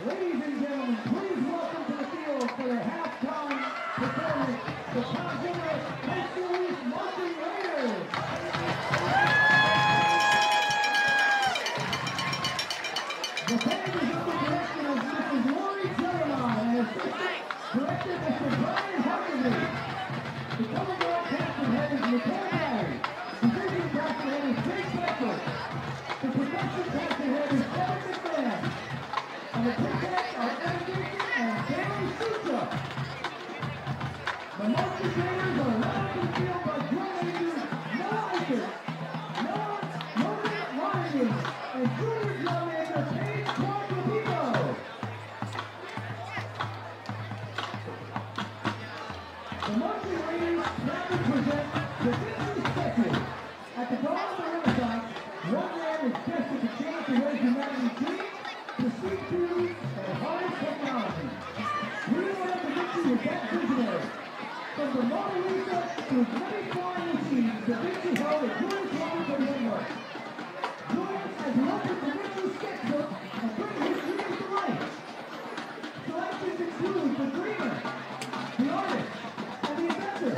Ladies and gentlemen, please welcome to the field for their halftime performance, the Consumer High School Marching Raiders. color guard captain head is Nicole Barry. Division captain head is Jake Becker. The production captain head is Evan McMahon. And the pickups are Evan Gibson and Barry Sutra. The marching trainers are led to the field by drum majors Noah Eichert, Logan Ryan, and junior drum major Paige Quadrupino. The marching ladies proudly present the Vinci Special. At the dawn of the Renaissance, one man is destined to change the way humanity dreams, perceives beauty, and harness technology. We learn the Vinci is that visionary. From the Mona Lisa to his many flying machines, Da Vinci held a Jewish woman for his work. Join us as we open Da Vinci's sketchbook and bring his dreams to life. Selections include the dreamer, the artist, and the inventor.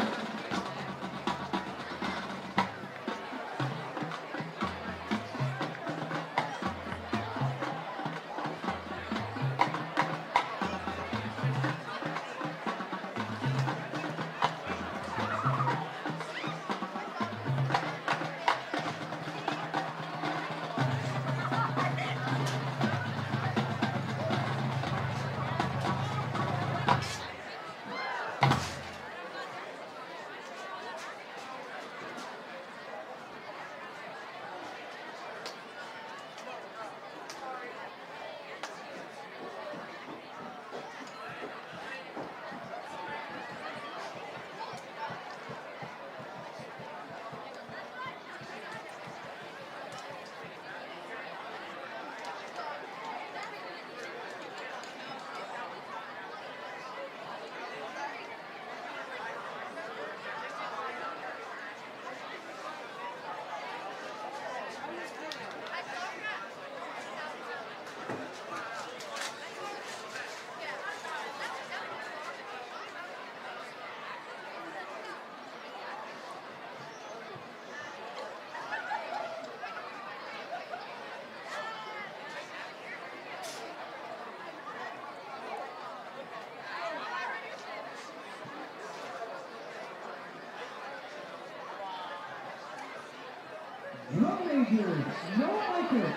Drum majors Noah Eichert,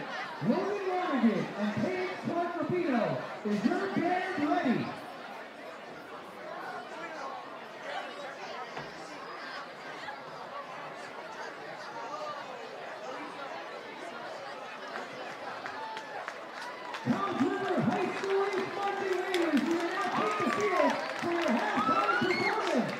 Logan Ryan, and Paige Quadrupino. Is your band ready? Tom's River High School East marching ladies, you may now take the field for your halftime performance.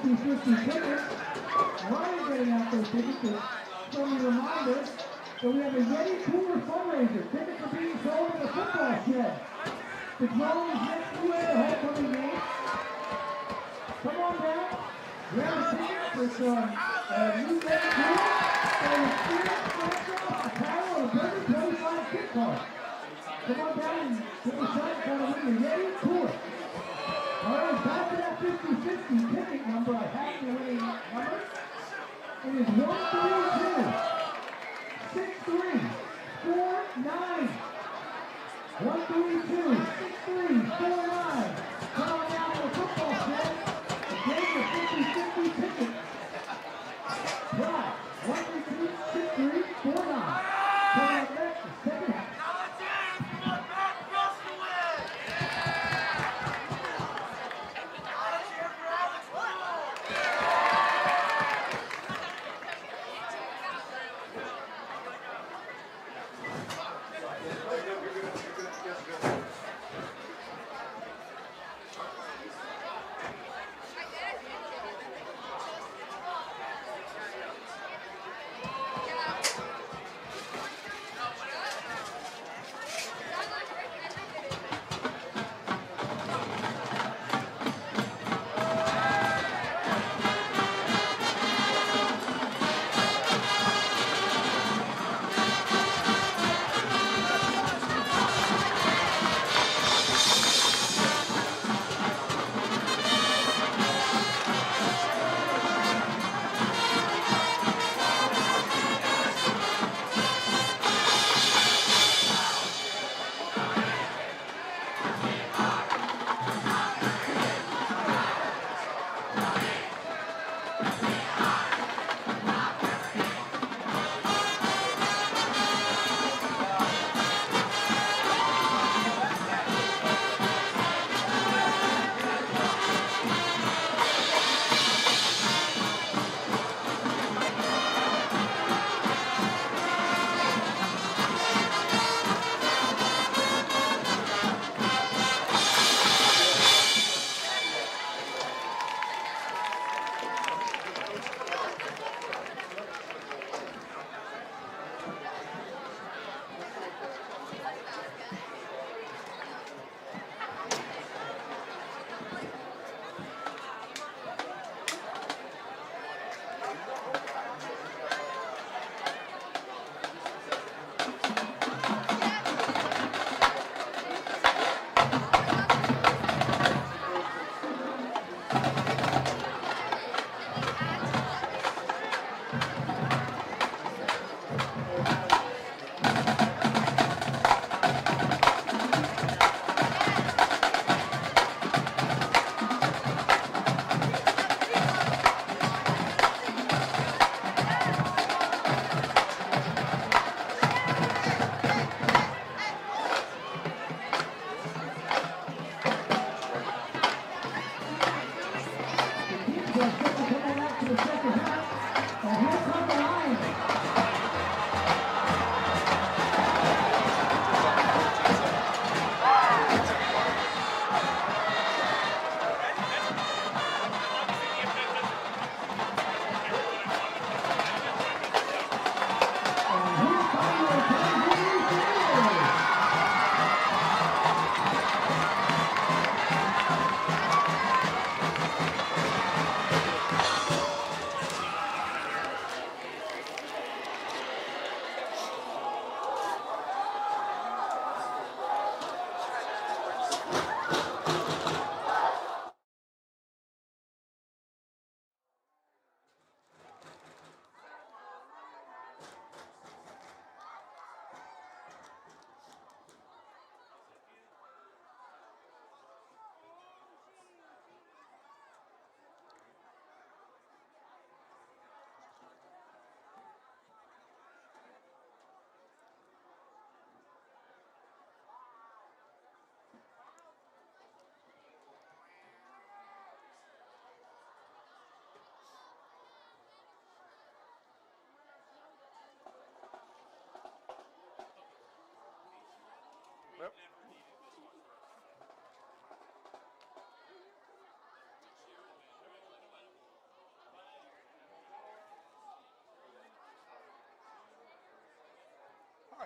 50-50 tickets. Ryan getting out those tickets. A friendly reminder that we have a Yeti Cooler fundraiser. Tickets are being sold in the football shed. The drawing is next week at the homecoming game. Come on down. Grab a ticket for some new Yeti Cooler and experience restaurant apparel and a perfect 25 gift card. Come on down and take a shot and try to win your Yeti Cooler. All right, back to that 50-50 ticket number. I have the winning number. It is 132 6349. 132 6349. Come on down to the football shed and get your 50-50 ticket. Right, 132 6349. Coming up next, the second half.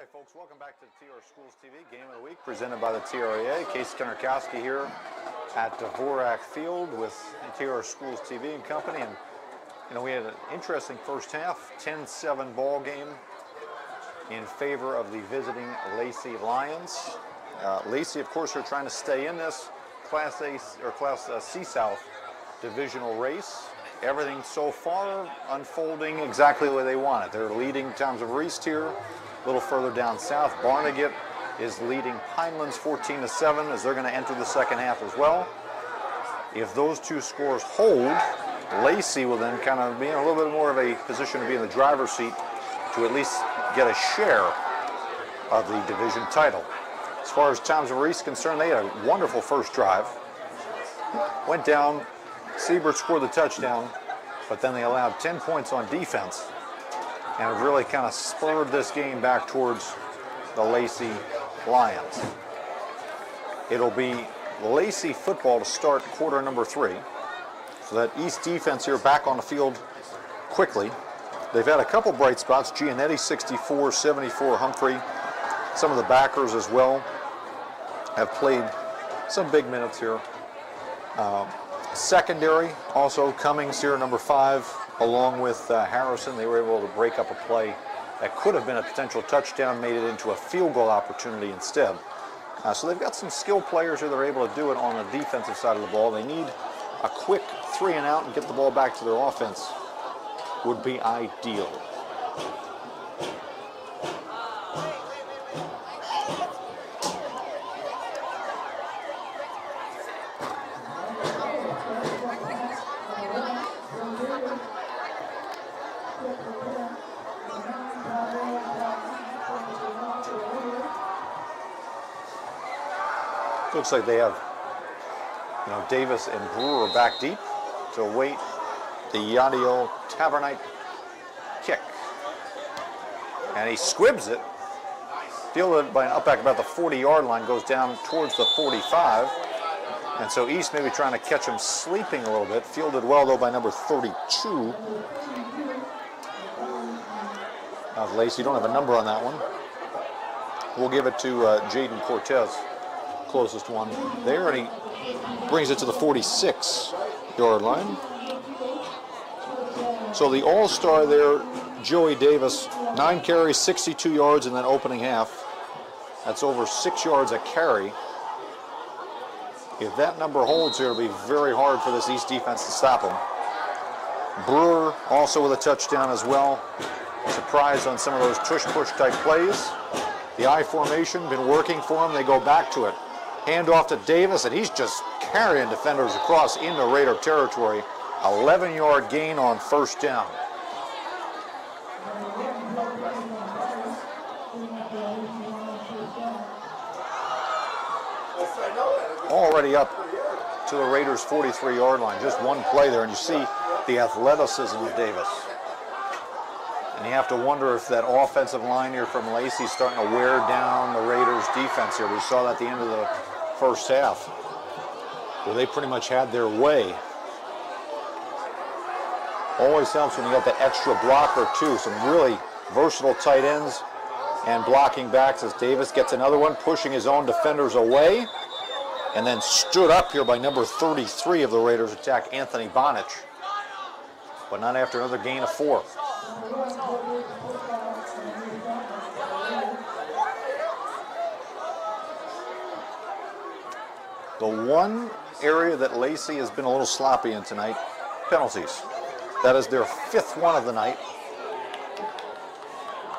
right, folks, welcome back to the TR Schools TV Game of the Week, presented by the TREA. Casey Kennerkowski here at Dvorak Field with TR Schools TV and company. And, you know, we had an interesting first half, 10-7 ball game in favor of the visiting LACEY Lions. LACEY, of course, are trying to stay in this Class A or Class C South divisional race. Everything so far unfolding exactly the way they want it. They're leading Towns of East here. A little further down south, Barnegat is leading Pinelands 14-7 as they're going to enter the second half as well. If those two scores hold, LACEY will then kind of be in a little bit more of a position to be in the driver's seat to at least get a share of the division title. As far as Towns of East is concerned, they had a wonderful first drive. Went down, Siebert scored the touchdown, but then they allowed 10 points on defense and have really kind of spurred this game back towards the LACEY Lions. It'll be LACEY football to start quarter number 3. So that East defense here back on the field quickly. They've had a couple bright spots. Giannetti 64, 74, Humphrey. Some of the backers as well have played some big minutes here. Secondary, also Cummings here, number 5, along with Harrison. They were able to break up a play that could have been a potential touchdown, made it into a field goal opportunity instead. So they've got some skilled players here that are able to do it on the defensive side of the ball. They need a quick 3 and out and get the ball back to their offense would be ideal. Looks like they have, you know, Davis and Brewer back deep to await the Yadiel Tavernite kick. And he squibs it, fielded by an upback about the 40-yard line, goes down towards the 45. And so East maybe trying to catch him sleeping a little bit. Fielded well, though, by number 32. Of LACEY, you don't have a number on that one. We'll give it to Jaden Cortez, closest one there, and he brings it to the 46-yard line. So the all-star there, Joey Davis, 9 carries, 62 yards in that opening half. That's over 6 yards a carry. If that number holds here, it'll be very hard for this East defense to stop him. Brewer also with a touchdown as well. Surprised on some of those tush-push type plays. The I formation been working for him. They go back to it. Hand off to Davis, and he's just carrying defenders across into Raider territory. 11-yard gain on first down. Already up to the Raiders' 43-yard line. Just one play there, and you see the athleticism of Davis. And you have to wonder if that offensive line here from LACEY is starting to wear down the Raiders' defense here. We saw that at the end of the first half, where they pretty much had their way. Always helps when you got that extra blocker too. Some really versatile tight ends and blocking backs as Davis gets another one, pushing his own defenders away, and then stood up here by number 33 of the Raiders attack, Anthony Bonich. But not after another gain of 4. The one area that LACEY has been a little sloppy in tonight, penalties. That is their 5th one of the night.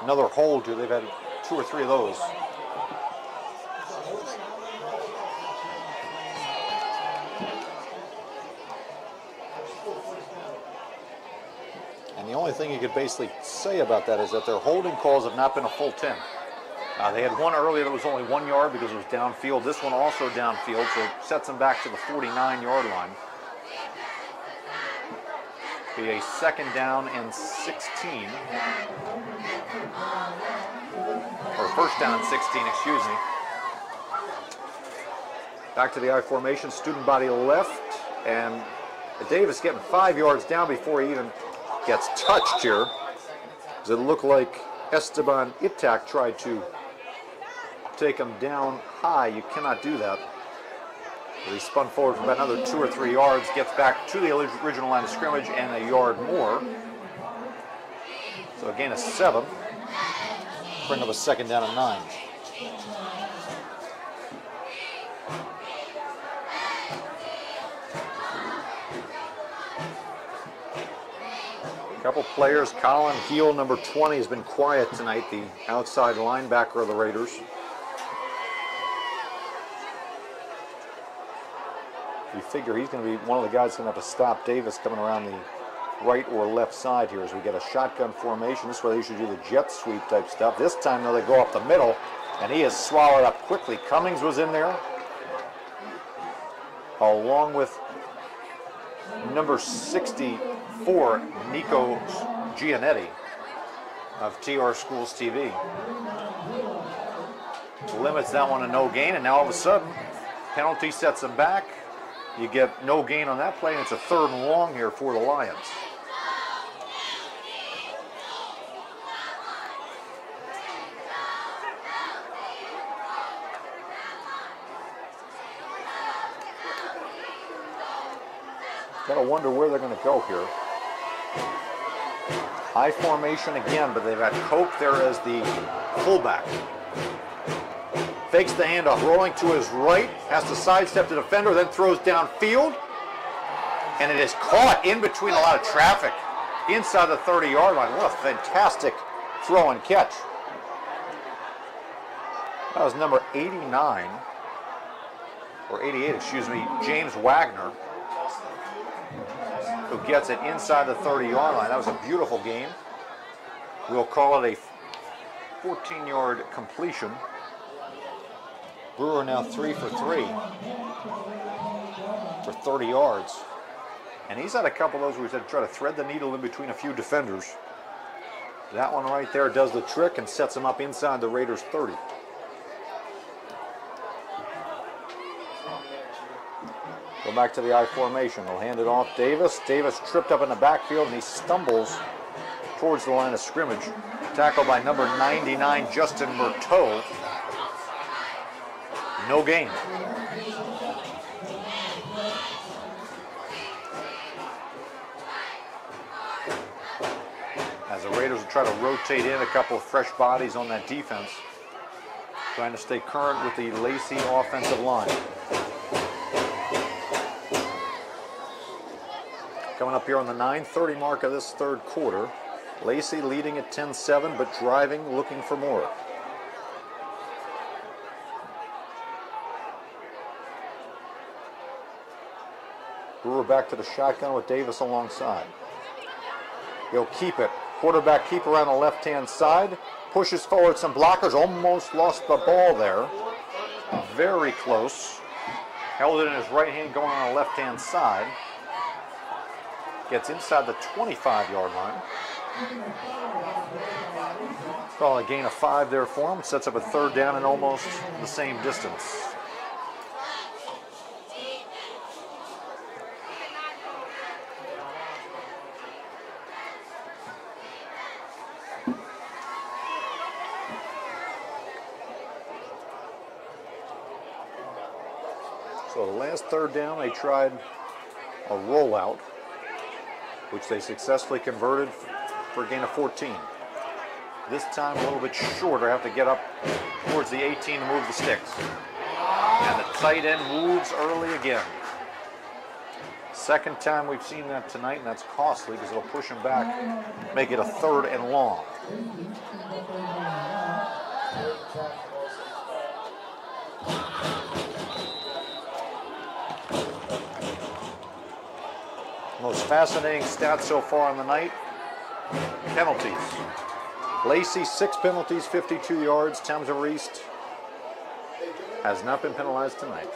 Another hold here. They've had 2 or 3 of those. And the only thing you could basically say about that is that their holding calls have not been a full 10. They had one earlier that was only 1 yard because it was downfield. This one also downfield, so it sets them back to the 49-yard line. Be a 2nd down and 16. Or 1st down and 16, excuse me. Back to the I formation, student body left, and Davis getting 5 yards down before he even gets touched here. Does it look like Esteban Itak tried to take him down high. You cannot do that. But he spun forward for about another 2 or 3 yards, gets back to the original line of scrimmage and a yard more. So a gain of 7. Bring up a 2nd down and 9. Couple players. Colin Heel, number 20, has been quiet tonight, the outside linebacker of the Raiders. You figure he's going to be one of the guys going to have to stop Davis coming around the right or left side here as we get a shotgun formation. This is where they usually do the jet sweep type stuff. This time, though, they go up the middle, and he is swallowed up quickly. Cummings was in there, along with number 64, Nico Giannetti of TR Schools TV. Limits that one to no gain, and now all of a sudden, penalty sets him back. You get no gain on that play, and it's a 3rd and long here for the Lions. Gotta wonder where they're going to go here. I formation again, but they've got Cope there as the fullback. Fakes the handoff, rolling to his right, has to sidestep the defender, then throws downfield, and it is caught in between a lot of traffic inside the 30-yard line. What a fantastic throw and catch. That was number 89, or 88, excuse me, James Wagner, who gets it inside the 30-yard line. That was a beautiful game. We'll call it a 14-yard completion. Brewer now 3 for 3 for 30 yards. And he's had a couple of those where he's had to try to thread the needle in between a few defenders. That one right there does the trick and sets him up inside the Raiders' 30. Go back to the I formation. They'll hand it off Davis. Davis tripped up in the backfield and he stumbles towards the line of scrimmage. Tackled by number 99, Justin Murtaugh. No gain. As the Raiders will try to rotate in a couple of fresh bodies on that defense, trying to stay current with the LACEY offensive line. Coming up here on the 9:30 mark of this 3rd quarter, LACEY leading at 10-7, but driving, looking for more. Brewer back to the shotgun with Davis alongside. He'll keep it. Quarterback keep around the left-hand side. Pushes forward some blockers. Almost lost the ball there. Very close. Held it in his right hand going on the left-hand side. Gets inside the 25-yard line. Call a gain of 5 there for him. Sets up a 3rd down and almost the same distance. So the last 3rd down, they tried a rollout, which they successfully converted for a gain of 14. This time a little bit shorter, have to get up towards the 18 to move the sticks. And the tight end moves early again. 2nd time we've seen that tonight, and that's costly because it'll push him back, make it a 3rd and long. Most fascinating stats so far on the night, penalties. LACEY, 6 penalties, 52 yards. Townsend East has not been penalized tonight.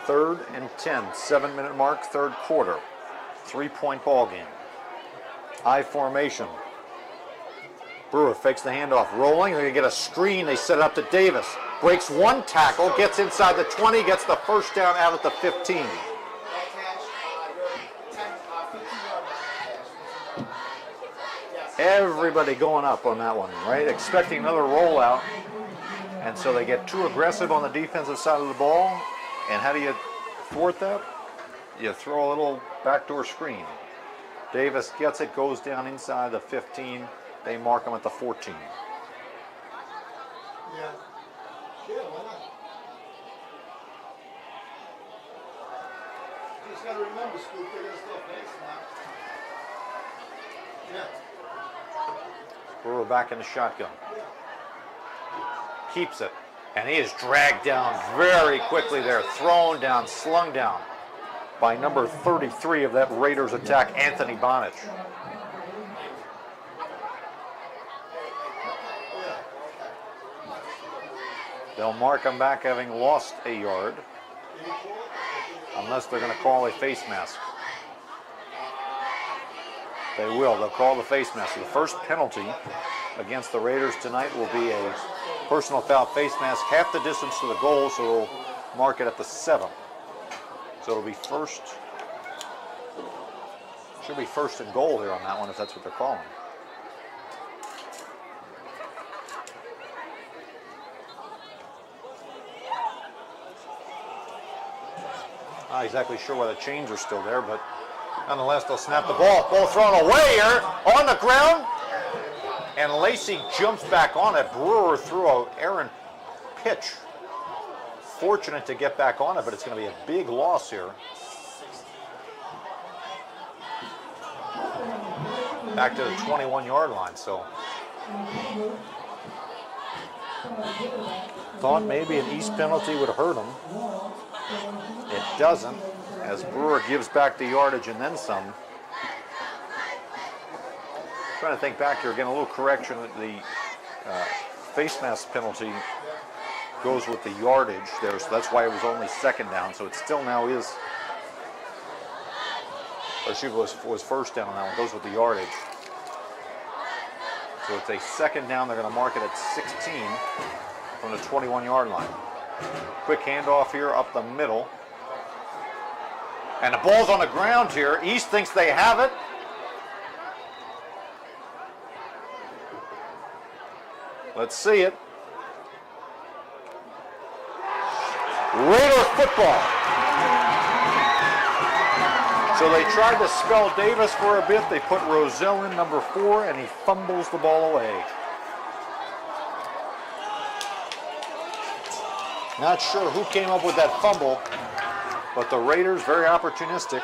Third and 10, 7-minute mark, 3rd quarter. 3-point ball game. I formation. Brewer fakes the handoff, rolling. They're going to get a screen. They set it up to Davis. Breaks 1 tackle, gets inside the 20, gets the 1st down out at the 15. everybody going up on that one, right? Expecting another rollout. And so they get too aggressive on the defensive side of the ball. And how do you thwart that? You throw a little backdoor screen. Davis gets it, goes down inside the 15. They mark him at the 14. Yeah. Yeah, why not? You just gotta remember, Scoop, they're gonna still face now. Yeah. Brewer back in the shotgun. Keeps it. And he is dragged down very quickly there. Thrown down, slung down by number 33 of that Raiders attack, Anthony Bonich. They'll mark him back having lost a yard, unless they're going to call a face mask. They will. They'll call the face mask. So the first penalty against the Raiders tonight will be a personal foul face mask, half the distance to the goal, so we'll mark it at the 7. So it'll be first, should be first and goal here on that one if that's what they're calling. Not exactly sure why the chains are still there, but nonetheless they'll snap the ball. Ball thrown away here on the ground. And LACEY jumps back on it. Brewer threw an errant pitch. Fortunate to get back on it, but it's going to be a big loss here. Back to the 21-yard line, so. Thought maybe an East penalty would hurt him. It doesn't, as Brewer gives back the yardage and then some. Trying to think back here again, a little correction. The face mask penalty goes with the yardage there, so that's why it was only second down. So it still now is, or excuse me, was first down on that one. Goes with the yardage. So it's a second down. They're going to mark it at 16 from the 21-yard line. Quick handoff here up the middle. And the ball's on the ground here. East thinks they have it. Let's see it. Raider football. So they tried to spell Davis for a bit. They put Roselle in number 4, and he fumbles the ball away. Not sure who came up with that fumble, but the Raiders very opportunistic.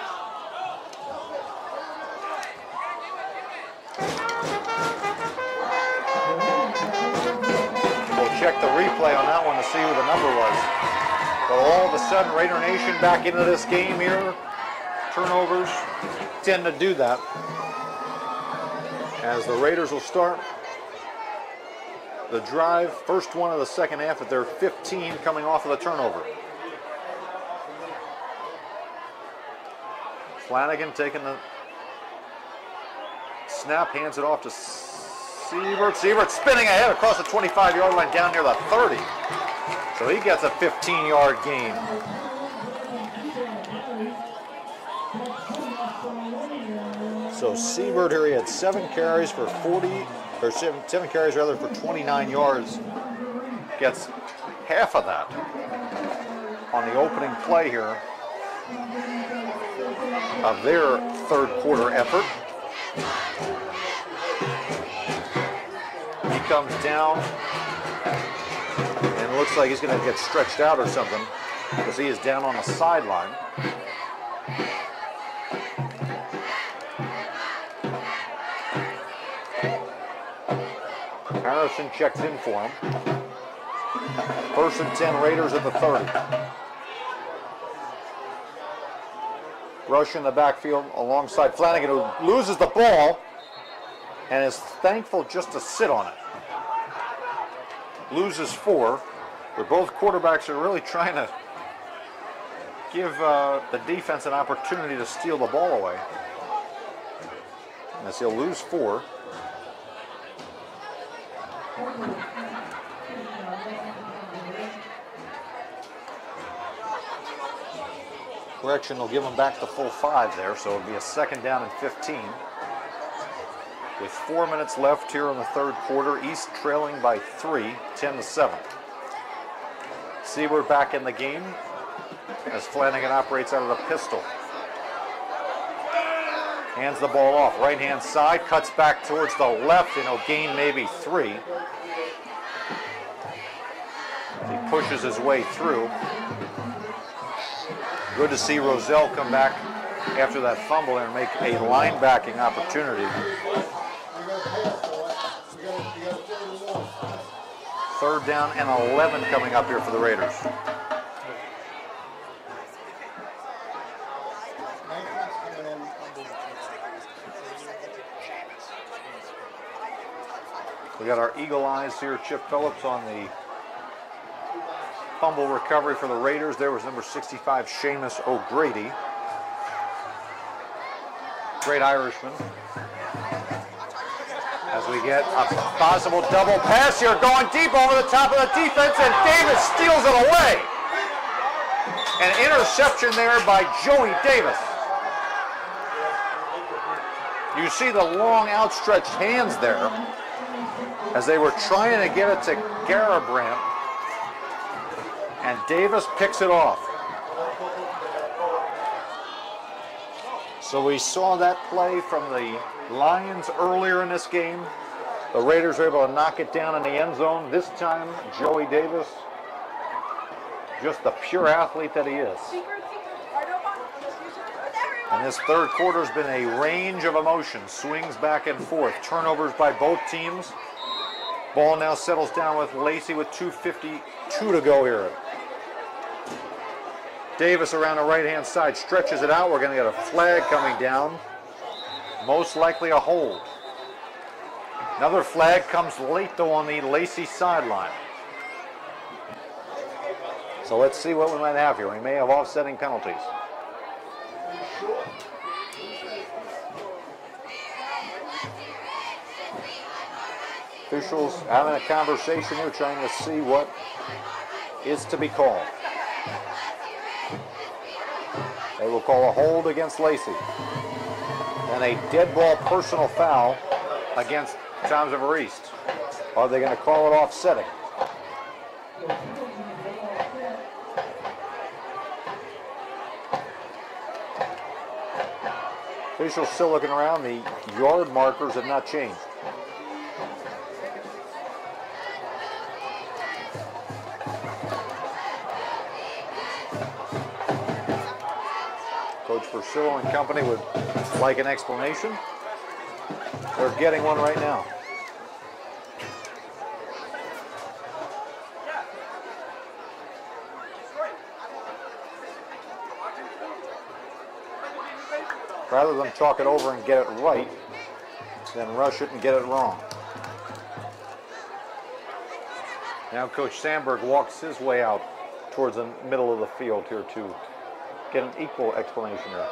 We'll check the replay on that one to see who the number was. But all of a sudden, Raider Nation back into this game here. Turnovers tend to do that, as the Raiders will start the drive, first one of the second half at their 15 coming off of the turnover. Flanagan taking the snap, hands it off to Siebert. Siebert spinning ahead across the 25-yard line down near the 30. So he gets a 15-yard gain. So Siebert here, he had 7 carries for 7 carries rather for 29 yards. Gets half of that on the opening play here of their third quarter effort. He comes down and it looks like he's going to get stretched out or something because he is down on the sideline. Harrison checks in for him. First and 10, Raiders at the 30. Rush in the backfield alongside Flanagan, who loses the ball and is thankful just to sit on it. Loses 4. But both quarterbacks are really trying to give the defense an opportunity to steal the ball away. As he'll lose 4. Correction, they'll give him back the full 5 there, so it'll be a second down and 15. with 4 minutes left here in the third quarter. East trailing by 3, 10-7. Seaward back in the game as Flanagan operates out of the pistol. Hands the ball off, right-hand side, cuts back towards the left, and he'll gain maybe 3. He pushes his way through. Good to see Roselle come back after that fumble and make a linebacking opportunity. Third down and 11 coming up here for the Raiders. We got our eagle eyes here, Chip Phillips on the fumble recovery for the Raiders. There was number 65, Seamus O'Grady. Great Irishman. As we get a possible double pass here, going deep over the top of the defense, and Davis steals it away. An interception there by Joey Davis. You see the long outstretched hands there as they were trying to get it to Garabrandt, and Davis picks it off. So we saw that play from the Lions earlier in this game. The Raiders were able to knock it down in the end zone. This time, Joey Davis, just the pure athlete that he is. And this third quarter has been a range of emotions, swings back and forth, turnovers by both teams. Ball now settles down with LACEY with 2:52 to go here. Davis around the right-hand side stretches it out. We're going to get a flag coming down. Most likely a hold. Another flag comes late, though, on the LACEY sideline. So let's see what we might have here. We may have offsetting penalties. Officials having a conversation here, trying to see what is to be called. They will call a hold against LACEY. And a dead ball personal foul against Toms River East. Are they going to call it offsetting? Officials still looking around. The yard markers have not changed. Coach Purcell and company would like an explanation. They're getting one right now. Rather than talk it over and get it right, then rush it and get it wrong. Now Coach Sandberg walks his way out towards the middle of the field here to get an equal explanation here.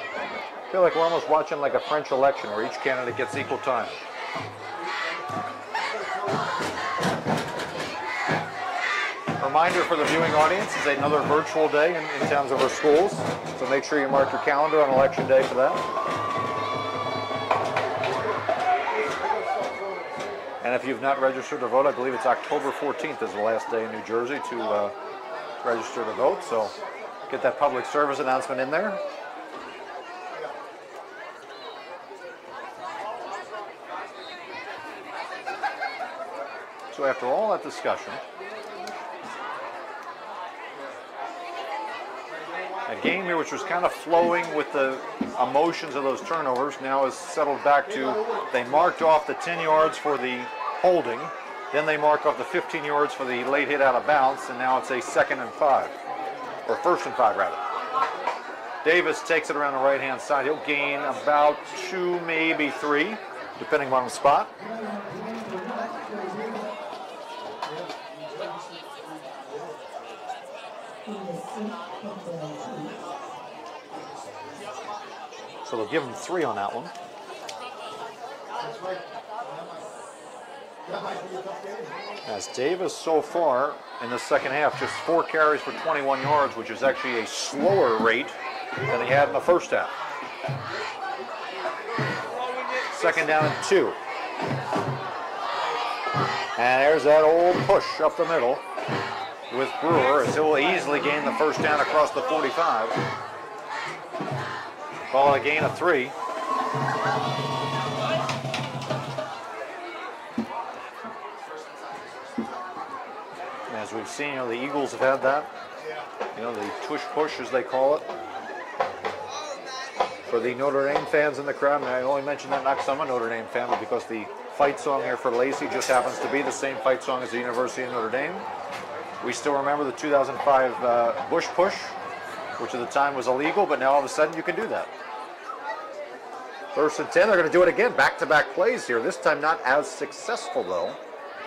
I feel like we're almost watching like a French election where each candidate gets equal time. Reminder for the viewing audience is another virtual day in terms of our schools, so make sure you mark your calendar on election day for that. And if you've not registered to vote, I believe it's October 14th is the last day in New Jersey to register to vote, so get that public service announcement in there. So after all that discussion, a game here which was kind of flowing with the emotions of those turnovers now is settled back to, they marked off the 10 yards for the holding, then they mark off the 15 yards for the late hit out of bounds, and now it's a 2nd and 5, or 1st and 5 rather. Davis takes it around the right-hand side. He'll gain about 2, maybe 3, depending on the spot. So they'll give him 3 on that one. As Davis so far in the second half, just 4 carries for 21 yards, which is actually a slower rate than he had in the first half. Second down and 2. And there's that old push up the middle with Brewer, as he'll easily gain the first down across the 45. Call it a gain of 3. As we've seen, the Eagles have had that. The tush push, as they call it. For the Notre Dame fans in the crowd, and I only mention that not because I'm a Notre Dame fan, but because the fight song here for LACEY just happens to be the same fight song as the University of Notre Dame. We still remember the 2005 Bush push, which at the time was illegal, but now all of a sudden you can do that. 1st and 10, they're going to do it again. Back-to-back plays here. This time not as successful, though,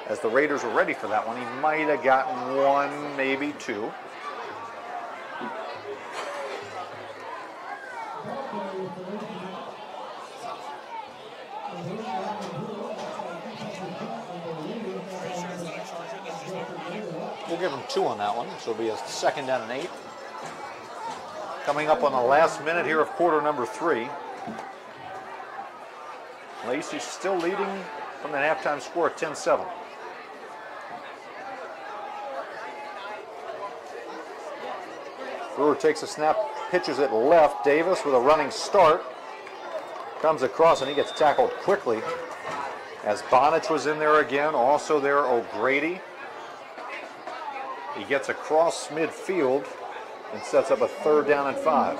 as the Raiders were ready for that one. He might have gotten 1, maybe 2. We'll give him 2 on that one, so it'll be a second down and 8. Coming up on the last minute here of quarter number 3. LACEY still leading from the halftime score at 10-7. Brewer takes a snap, pitches it left. Davis with a running start. Comes across and he gets tackled quickly. As Bonich was in there again, also there O'Grady. He gets across midfield and sets up a 3rd down and 5.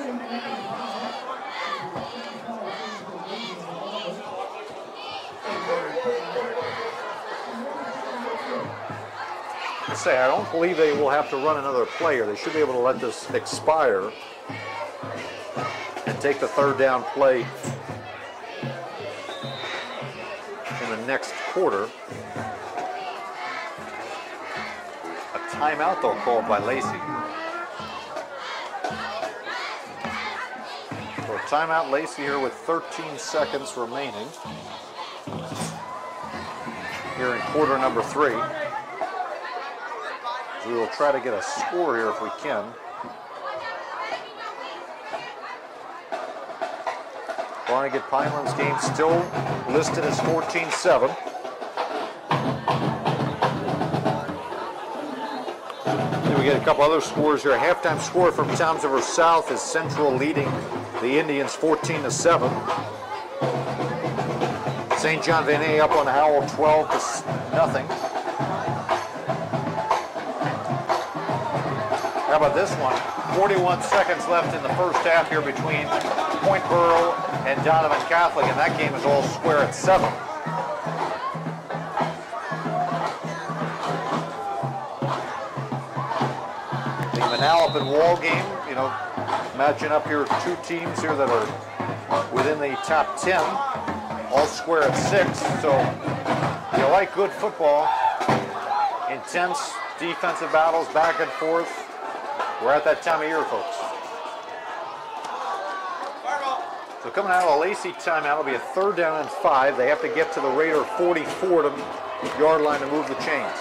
I don't believe they will have to run another play here. They should be able to let this expire and take the 3rd down play in the next quarter. A timeout, though, called by LACEY. So a timeout, LACEY here with 13 seconds remaining here in quarter number 3. We will try to get a score here if we can. Barnegat Pinelands game still listed as 14-7. Then we get a couple other scores here. A halftime score from Toms River South is Central leading the Indians 14-7. St. John Vianney up on Howell 12-0. How about this one? 41 seconds left in the first half here between Point Borough and Donovan Catholic, and that game is all square at 7. The Manalapan Wall game, matching up here 2 teams here that are within the top 10, all square at 6. So you like good football, intense defensive battles back and forth. We're at that time of year, folks. So coming out of a LACEY timeout, it'll be a 3rd down and 5. They have to get to the Raider 44 yard line to move the chains.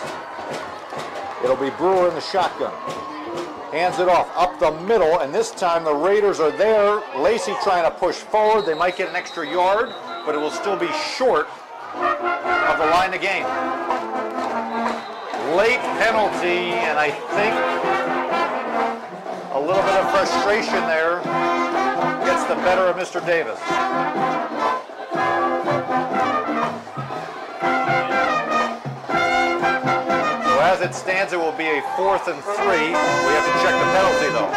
It'll be Brewer in the shotgun. Hands it off up the middle, and this time the Raiders are there. LACEY trying to push forward. They might get an extra yard, but it will still be short of the line of game. Late penalty, and I think a little bit of frustration there gets the better of Mr. Davis. So as it stands, it will be a 4th and 3. We have to check the penalty, though.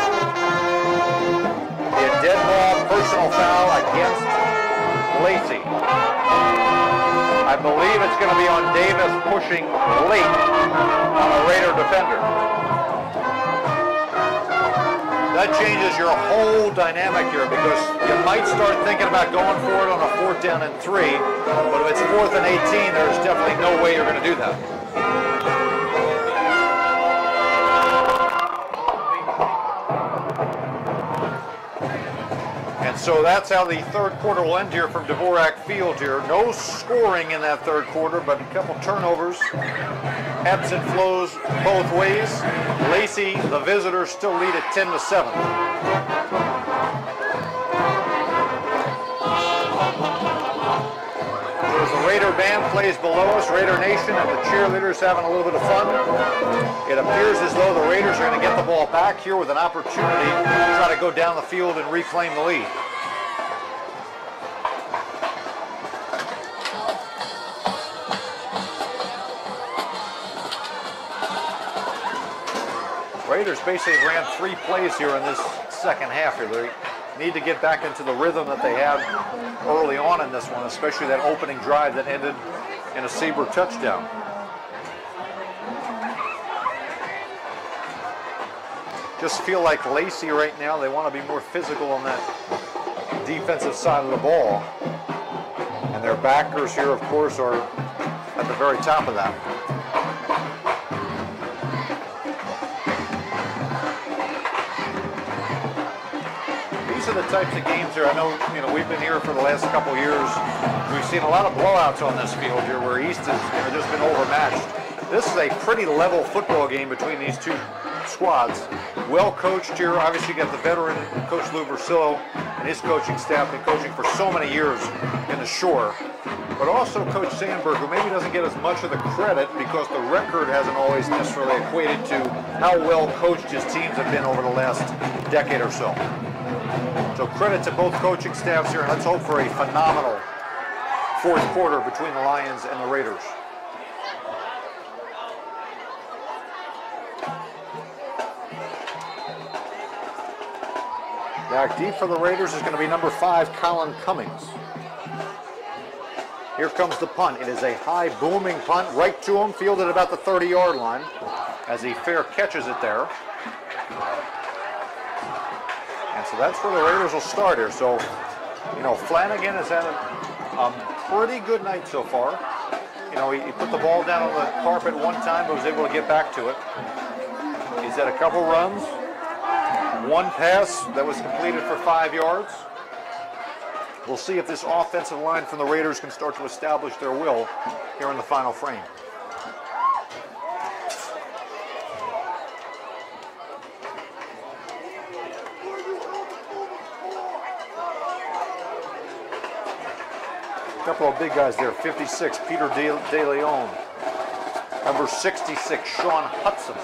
Be a dead ball personal foul against LACEY. I believe it's going to be on Davis pushing late on a Raider defender. That changes your whole dynamic here, because you might start thinking about going for it on a 4th down and 3, but if it's 4th and 18, there's definitely no way you're going to do that. And so that's how the 3rd quarter will end here from Dvorak Field here. No scoring in that 3rd quarter, but a couple turnovers. Ebbs and flows both ways. LACEY, the visitors, still lead at 10-7. Raider band plays below us, Raider Nation, and the cheerleaders having a little bit of fun. It appears as though the Raiders are going to get the ball back here with an opportunity to try to go down the field and reclaim the lead. Raiders basically ran 3 plays here in this second half here. They need to get back into the rhythm that they had early on in this one, especially that opening drive that ended in a Seabrook touchdown. Just feel like LACEY right now, they want to be more physical on that defensive side of the ball. And their backers here, of course, are at the very top of that. These are the types of games here. I know, we've been here for the last couple of years. We've seen a lot of blowouts on this field here where East has just been overmatched. This is a pretty level football game between these two squads. Well coached here. Obviously, you got the veteran Coach Lou Versillo and his coaching staff, been coaching for so many years in the Shore. But also Coach Sandberg, who maybe doesn't get as much of the credit because the record hasn't always necessarily equated to how well coached his teams have been over the last decade or so. So credit to both coaching staffs here, and let's hope for a phenomenal fourth quarter between the Lions and the Raiders. Back deep for the Raiders is going to be number 5, Colin Cummings. Here comes the punt. It is a high booming punt right to him, fielded about the 30-yard line as he fair catches it there. And so that's where the Raiders will start here. So, Flanagan has had a pretty good night so far. He put the ball down on the carpet one time, but was able to get back to it. He's had a couple runs. One pass that was completed for 5 yards. We'll see if this offensive line from the Raiders can start to establish their will here in the final frame. A couple of big guys there. 56, Peter De Leon. Number 66, Sean Hudson.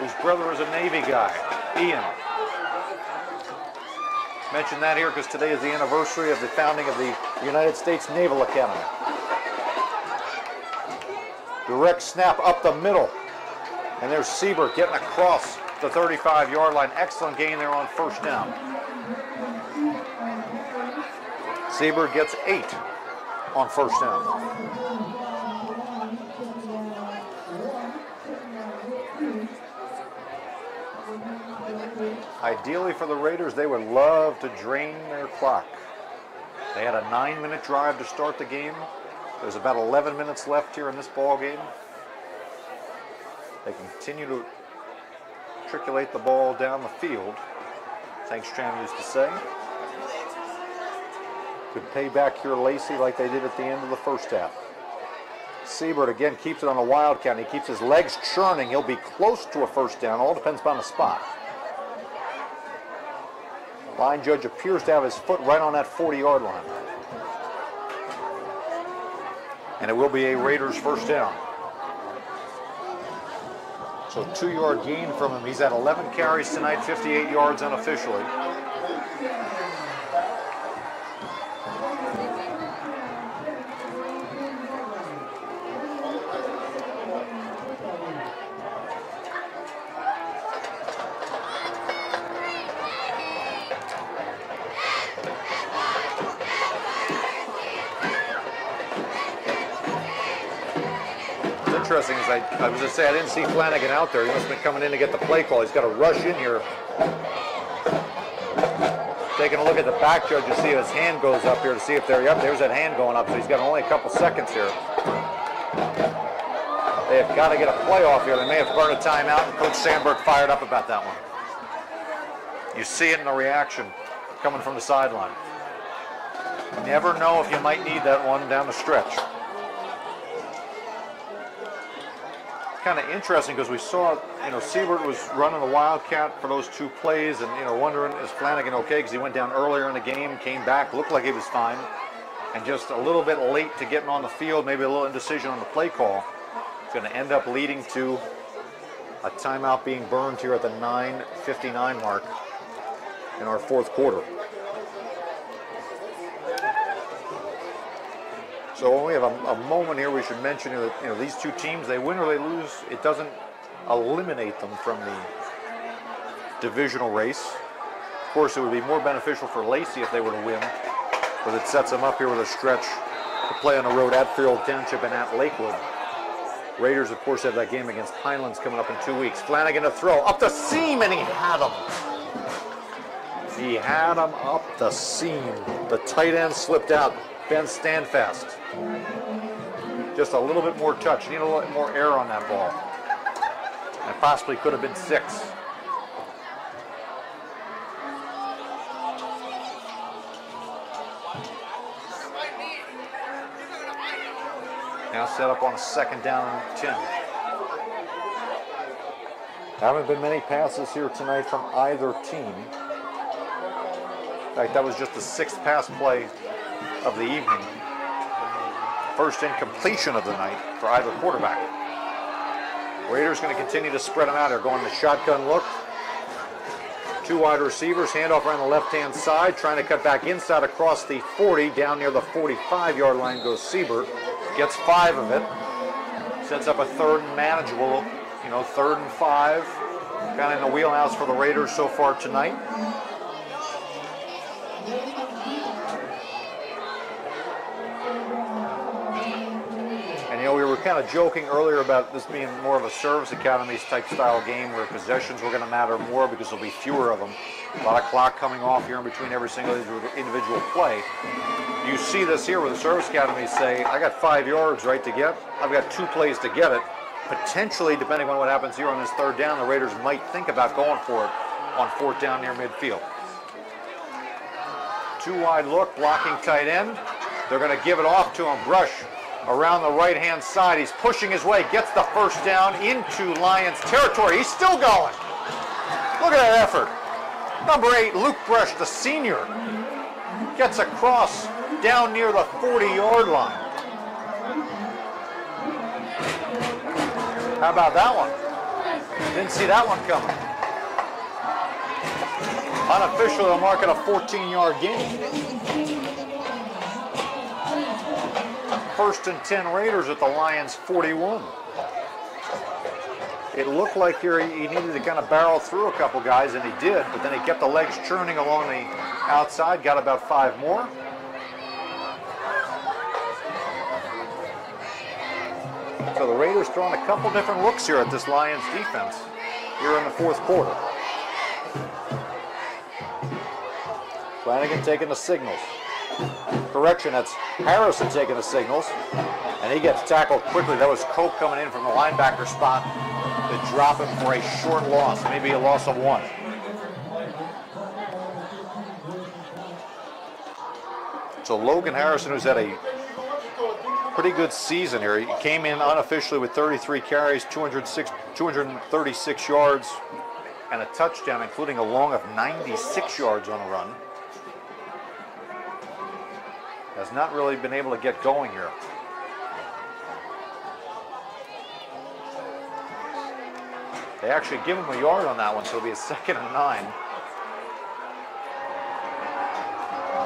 His brother is a Navy guy, Ian. Mention that here because today is the anniversary of the founding of the United States Naval Academy. Direct snap up the middle. And there's Siebert getting across the 35-yard line. Excellent gain there on first down. Siebert gets 8 on first down. Ideally for the Raiders, they would love to drain their clock. They had a 9-minute drive to start the game. There's about 11 minutes left here in this ball game. They continue to triculate the ball down the field, Thanks, Tram used to say. Could pay back here LACEY like they did at the end of the first half. Siebert again keeps it on a wildcat. He keeps his legs churning. He'll be close to a first down. All depends upon the spot. Line judge appears to have his foot right on that 40-yard line. And it will be a Raiders first down. So 2-yard gain from him. He's at 11 carries tonight, 58 yards unofficially. Interesting is I was going to say I didn't see Flanagan out there. He must have been coming in to get the play call. He's got to rush in here. Taking a look at the back judge to see if his hand goes up here to see if they're, yep, there's that hand going up. So he's got only a couple seconds here. They have got to get a play off here. They may have burned a timeout, and Coach Sandberg fired up about that one. You see it in the reaction coming from the sideline. You never know if you might need that one down the stretch. kind of interesting because we saw, Siebert was running the Wildcat for those 2 plays, and wondering, is Flanagan okay? Because he went down earlier in the game, came back, looked like he was fine, and just a little bit late to getting on the field, maybe a little indecision on the play call. It's going to end up leading to a timeout being burned here at the 9:59 mark in our 4th quarter. So when we have a moment here, we should mention that these 2 teams, they win or they lose, it doesn't eliminate them from the divisional race. Of course, it would be more beneficial for LACEY if they were to win, but it sets them up here with a stretch to play on the road at Fairfield Township and at Lakewood. Raiders, of course, have that game against Pinelands coming up in 2 weeks. Flanagan to throw up the seam, and he had him. He had him up the seam. The tight end slipped out. Ben Standfast. Just a little bit more touch. Need a little more air on that ball. And possibly could have been 6. Now set up on a 2nd down and 10. Haven't been many passes here tonight from either team. In fact, that was just the 6th pass play of the evening. First incompletion of the night for either quarterback. Raiders going to continue to spread them out. They're going the shotgun look. 2 wide receivers, handoff around the left-hand side, trying to cut back inside across the 40, down near the 45-yard line goes Siebert. Gets 5 of it. Sets up a 3rd and manageable, 3rd and 5. Kind of in the wheelhouse for the Raiders so far tonight. And we were kind of joking earlier about this being more of a service academies type style game where possessions were going to matter more because there'll be fewer of them. A lot of clock coming off here in between every single individual play. You see this here where the service academies say, I got 5 yards right to get. I've got 2 plays to get it. Potentially, depending on what happens here on this 3rd down, the Raiders might think about going for it on 4th down near midfield. 2 wide look, blocking tight end. They're going to give it off to him. Brush around the right-hand side. He's pushing his way, gets the 1st down into Lions territory. He's still going. Look at that effort. Number 8, Luke Brush, the senior, gets across down near the 40-yard line. How about that one? Didn't see that one coming. Unofficially, they'll mark it a 14-yard gain. 1st and 10 Raiders at the Lions 41. It looked like here he needed to kind of barrel through a couple guys, and he did, but then he kept the legs churning along the outside, got about 5 more. So the Raiders throwing a couple different looks here at this Lions defense here in the 4th quarter. Flanagan taking the signals. Correction, that's Harrison taking the signals, and he gets tackled quickly. That was Cope coming in from the linebacker spot to drop him for a short loss, maybe a loss of 1. So Logan Harrison, who's had a pretty good season here, he came in unofficially with 33 carries, 236 yards, and a touchdown, including a long of 96 yards on a run. Has not really been able to get going here. They actually give him a yard on that one, so it'll be a 2nd and 9.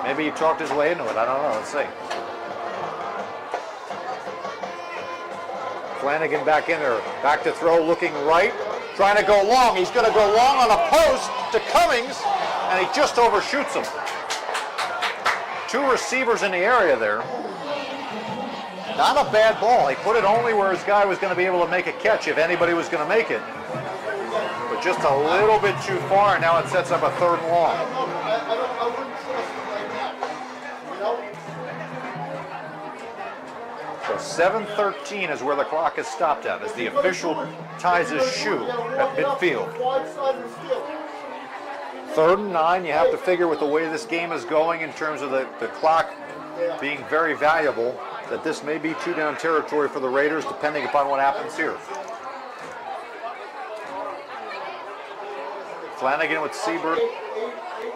Maybe he talked his way into it. I don't know. Let's see. Flanagan back in there. Back to throw, looking right. Trying to go long. He's going to go long on a post to Cummings, and he just overshoots him. 2 receivers in the area there. Not a bad ball. He put it only where his guy was going to be able to make a catch if anybody was going to make it. But just a little bit too far, and now it sets up a 3rd and long. So 7:13 is where the clock is stopped at as the official ties his shoe at midfield. 3rd and 9, you have to figure with the way this game is going in terms of the clock being very valuable, that this may be 2-down territory for the Raiders depending upon what happens here. Flanagan with Siebert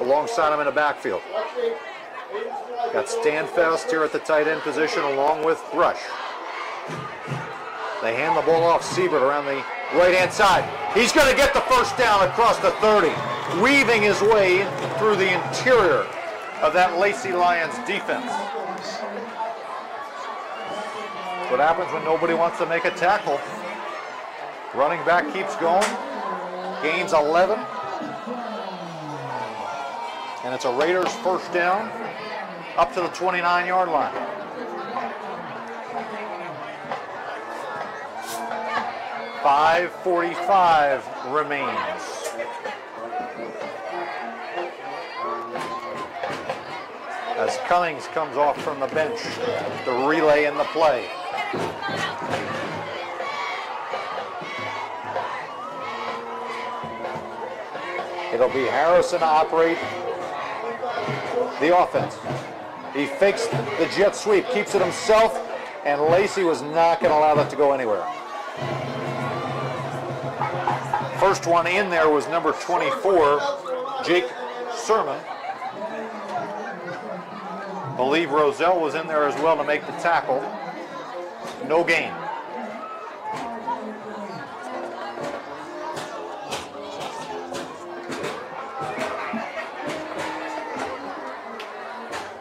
alongside him in the backfield. Got Standfast here at the tight end position along with Rush. They hand the ball off Siebert around the right-hand side. He's going to get the first down across the 30, weaving his way through the interior of that Lacey Lions defense. What happens when nobody wants to make a tackle? Running back keeps going, gains 11, and it's a Raiders first down up to the 29-yard line. .5:45 remains. As Cummings comes off from the bench to relay in the play. It'll be Harrison to operate the offense. He fakes the jet sweep, keeps it himself, and Lacey was not going to allow that to go anywhere. First one in there was number 24, Jake Sermon. Believe Roselle was in there as well to make the tackle. No gain.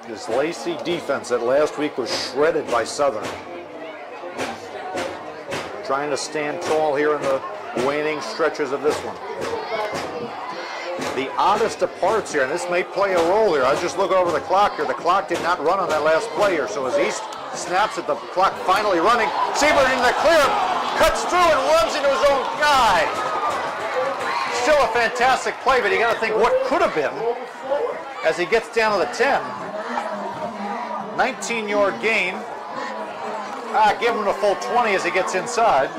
This Lacey defense that last week was shredded by Southern. Trying to stand tall here in the waning stretches of this one. The oddest of parts here, and this may play a role here. I just look over the clock here. The clock did not run on that last play here. So as he snaps it, the clock finally running. Siebert in the clear, cuts through and runs into his own guy. Still a fantastic play, but you got to think what could have been as he gets down to the 10. 19-yard gain. Give him a full 20 as he gets inside.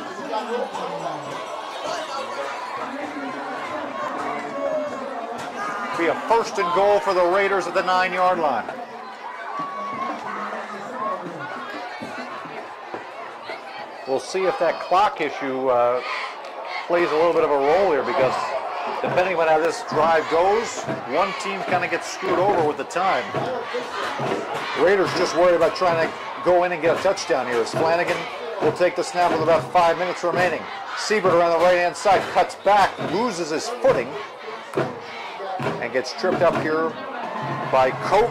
Be a first and goal for the Raiders at the 9-yard line. We'll see if that clock issue plays a little bit of a role here, because depending on how this drive goes, one team kind of gets screwed over with the time. Raiders just worried about trying to go in and get a touchdown here, as Flanagan will take the snap with about 5 minutes remaining. Siebert around the right-hand side, cuts back, loses his footing, and gets tripped up here by Cope.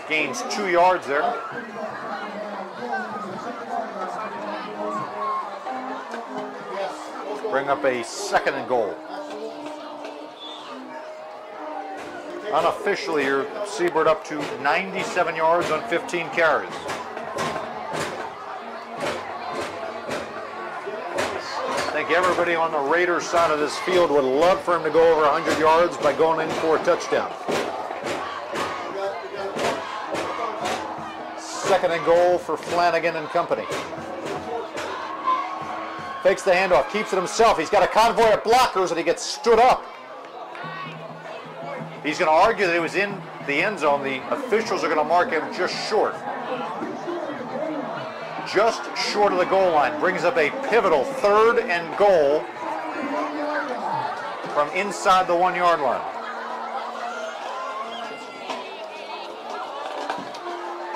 Gains 2 yards there. Bring up a second and goal. Unofficially here, Siebert up to 97 yards on 15 carries. I think everybody on the Raiders side of this field would love for him to go over 100 yards by going in for a touchdown. Second and goal for Flanagan and company. Fakes the handoff, keeps it himself. He's got a convoy of blockers and he gets stood up. He's going to argue that he was in the end zone. The officials are going to mark him just short. Just short of the goal line. Brings up a pivotal third and goal from inside the 1-yard line.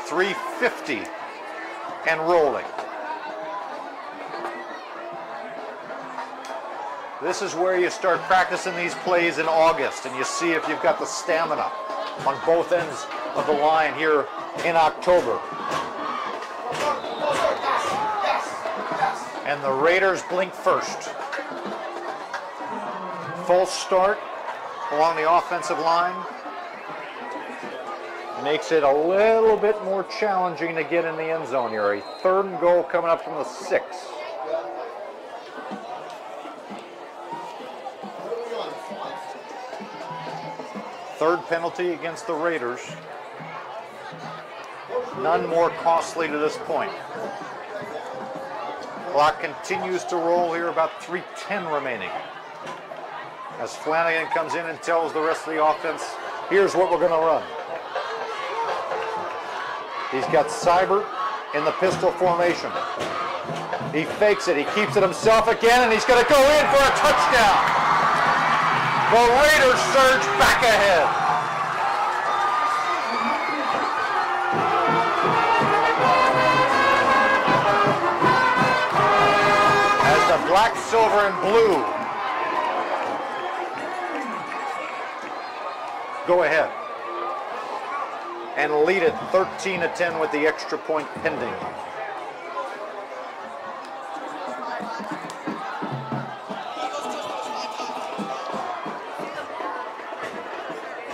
3:50 and rolling. This is where you start practicing these plays in August, and you see if you've got the stamina on both ends of the line here in October. And the Raiders blink first. False start along the offensive line. Makes it a little bit more challenging to get in the end zone here. A third and goal coming up from the 6. Third penalty against the Raiders. None more costly to this point. Clock continues to roll here, about 3:10 remaining. As Flanagan comes in and tells the rest of the offense, here's what we're going to run. He's got Siebert in the pistol formation. He fakes it. He keeps it himself again, and he's going to go in for a touchdown. The Raiders surge back ahead. As the black, silver, and blue go ahead and lead it 13-10 with the extra point pending.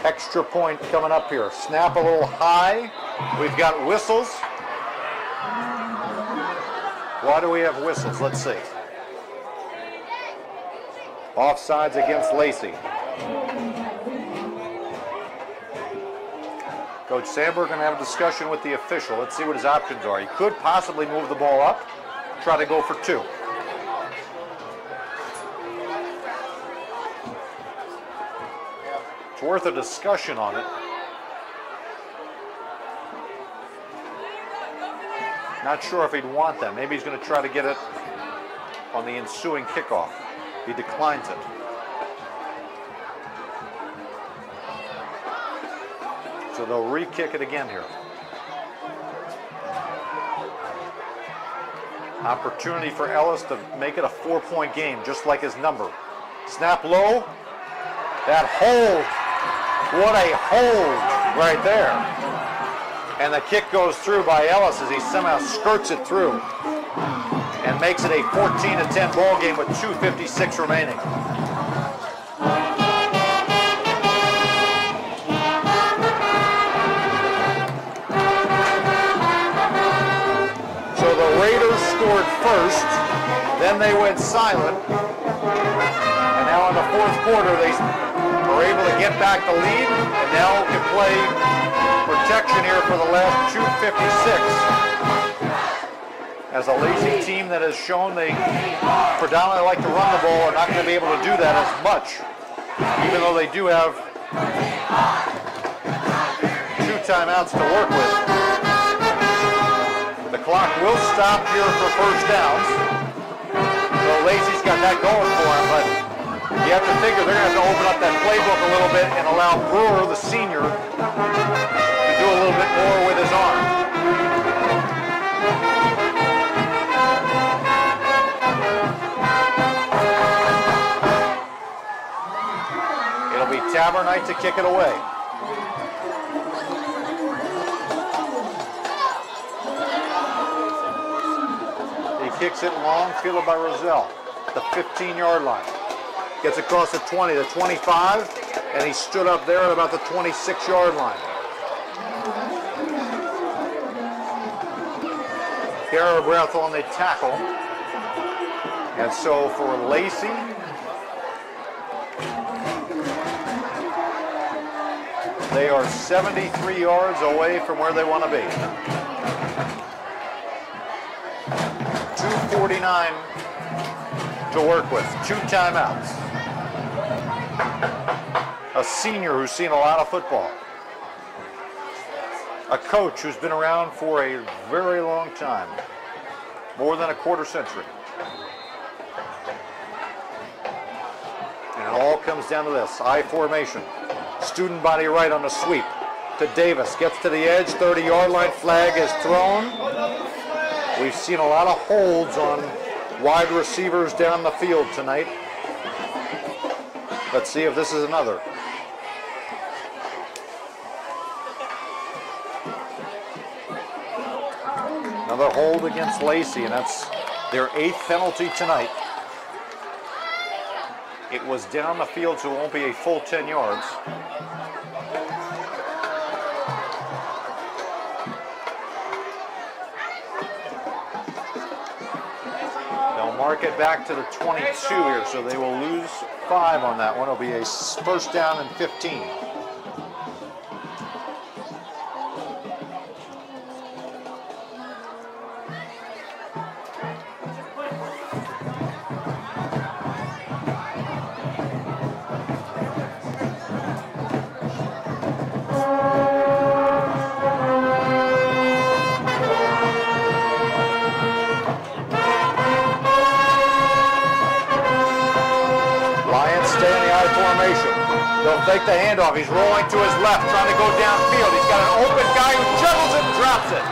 Extra point coming up here. Snap a little high. We've got whistles. Why do we have whistles? Let's see. Offsides against Lacey. Coach Sandberg going to have a discussion with the official. Let's see what his options are. He could possibly move the ball up, try to go for 2. It's worth a discussion on it. Not sure if he'd want that. Maybe he's going to try to get it on the ensuing kickoff. He declines it. So they'll re-kick it again here. Opportunity for Ellis to make it a 4-point game, just like his number. Snap low. That hold. What a hold right there. And the kick goes through by Ellis as he somehow skirts it through and makes it a 14-10 ball game with 2:56 remaining. So the Raiders scored first, then they went silent, and now in the fourth quarter they are able to get back the lead and now can play protection here for the last 2:56. As a Lacey team that has shown they predominantly like to run the ball are not going to be able to do that as much, even though they do have 2 timeouts to work with. The clock will stop here for first downs. So Lacey's got that going for him, but you have to figure they're going to have to open up that playbook a little bit and allow Brewer, the senior, to do a little bit more with his arm. It'll be Tabernite to kick it away. He kicks it long, fielded by Roselle, the 15-yard line. Gets across the 20, the 25, and he stood up there at about the 26-yard line. Breath on the tackle. And so for Lacey, they are 73 yards away from where they want to be. 2:49 to work with, 2 timeouts. A senior who's seen a lot of football. A coach who's been around for a very long time, more than a quarter century. And it all comes down to this, I formation. Student body right on the sweep to Davis, gets to the edge, 30-yard line, flag is thrown. We've seen a lot of holds on wide receivers down the field tonight. Let's see if this is another. Another hold against Lacey, and that's their 8th penalty tonight. It was down the field, so it won't be a full 10 yards. They'll mark it back to the 22 here, so they will lose 5 on that one. It'll be a first down and 15. Take the handoff. He's rolling to his left, trying to go downfield. He's got an open guy who juggles it and drops it.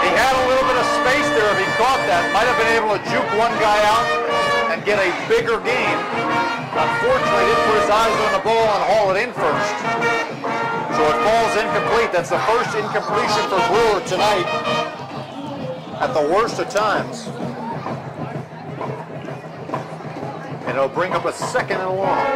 He had a little bit of space there. If he caught that, might have been able to juke one guy out and get a bigger gain. Unfortunately, he didn't put his eyes on the ball and haul it in first. So it falls incomplete. That's the first incompletion for Brewer tonight at the worst of times. And it'll bring up a second and long.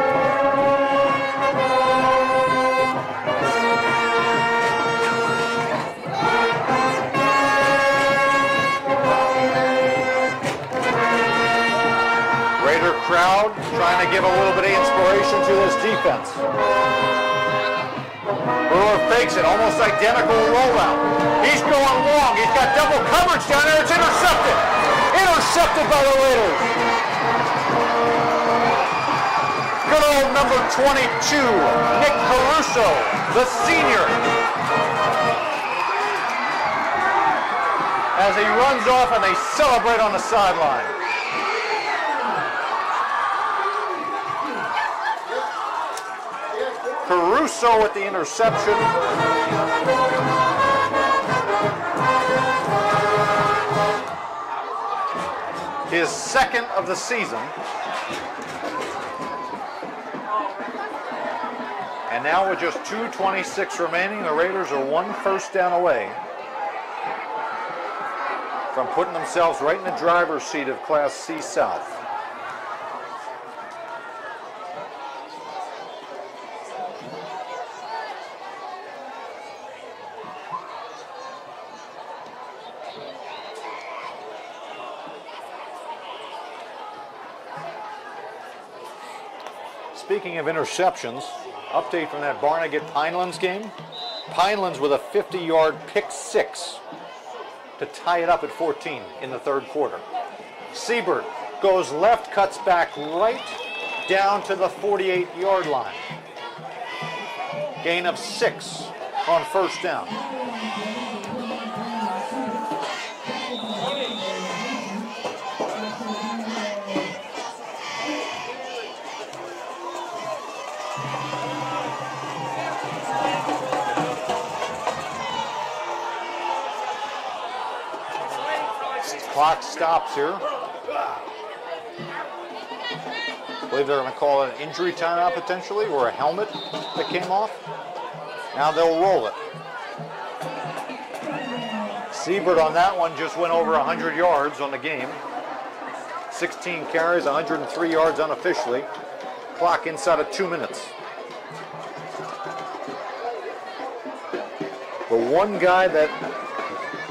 Raider crowd trying to give a little bit of inspiration to this defense. Brewer fakes it, almost identical rollout. He's going long. He's got double coverage down there. It's intercepted. Intercepted by the Raiders. Good old number 22, Nick Caruso, the senior. As he runs off and they celebrate on the sideline. Caruso with the interception. His second of the season. And now with just 2:26 remaining, the Raiders are one first down away from putting themselves right in the driver's seat of Class C South. Speaking of interceptions, update from that Barnegat-Pinelands game. Pinelands with a 50-yard pick six to tie it up at 14 in the third quarter. Siebert goes left, cuts back right down to the 48-yard line. Gain of 6 on first down. Clock stops here. I believe they're going to call it an injury timeout potentially, or a helmet that came off. Now they'll roll it. Siebert on that one just went over 100 yards on the game. 16 carries, 103 yards unofficially. Clock inside of 2 minutes. The one guy that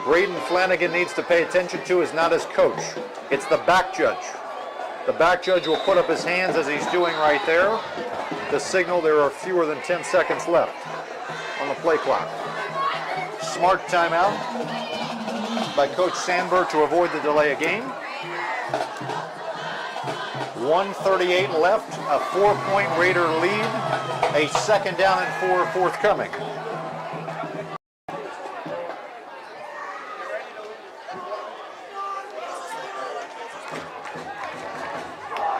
Braden Flanagan needs to pay attention to is not his coach. It's the back judge. The back judge will put up his hands as he's doing right there to signal there are fewer than 10 seconds left on the play clock. Smart timeout by Coach Sandberg to avoid the delay of game. 1:38 left, a 4-point Raider lead, a second down and 4 forthcoming.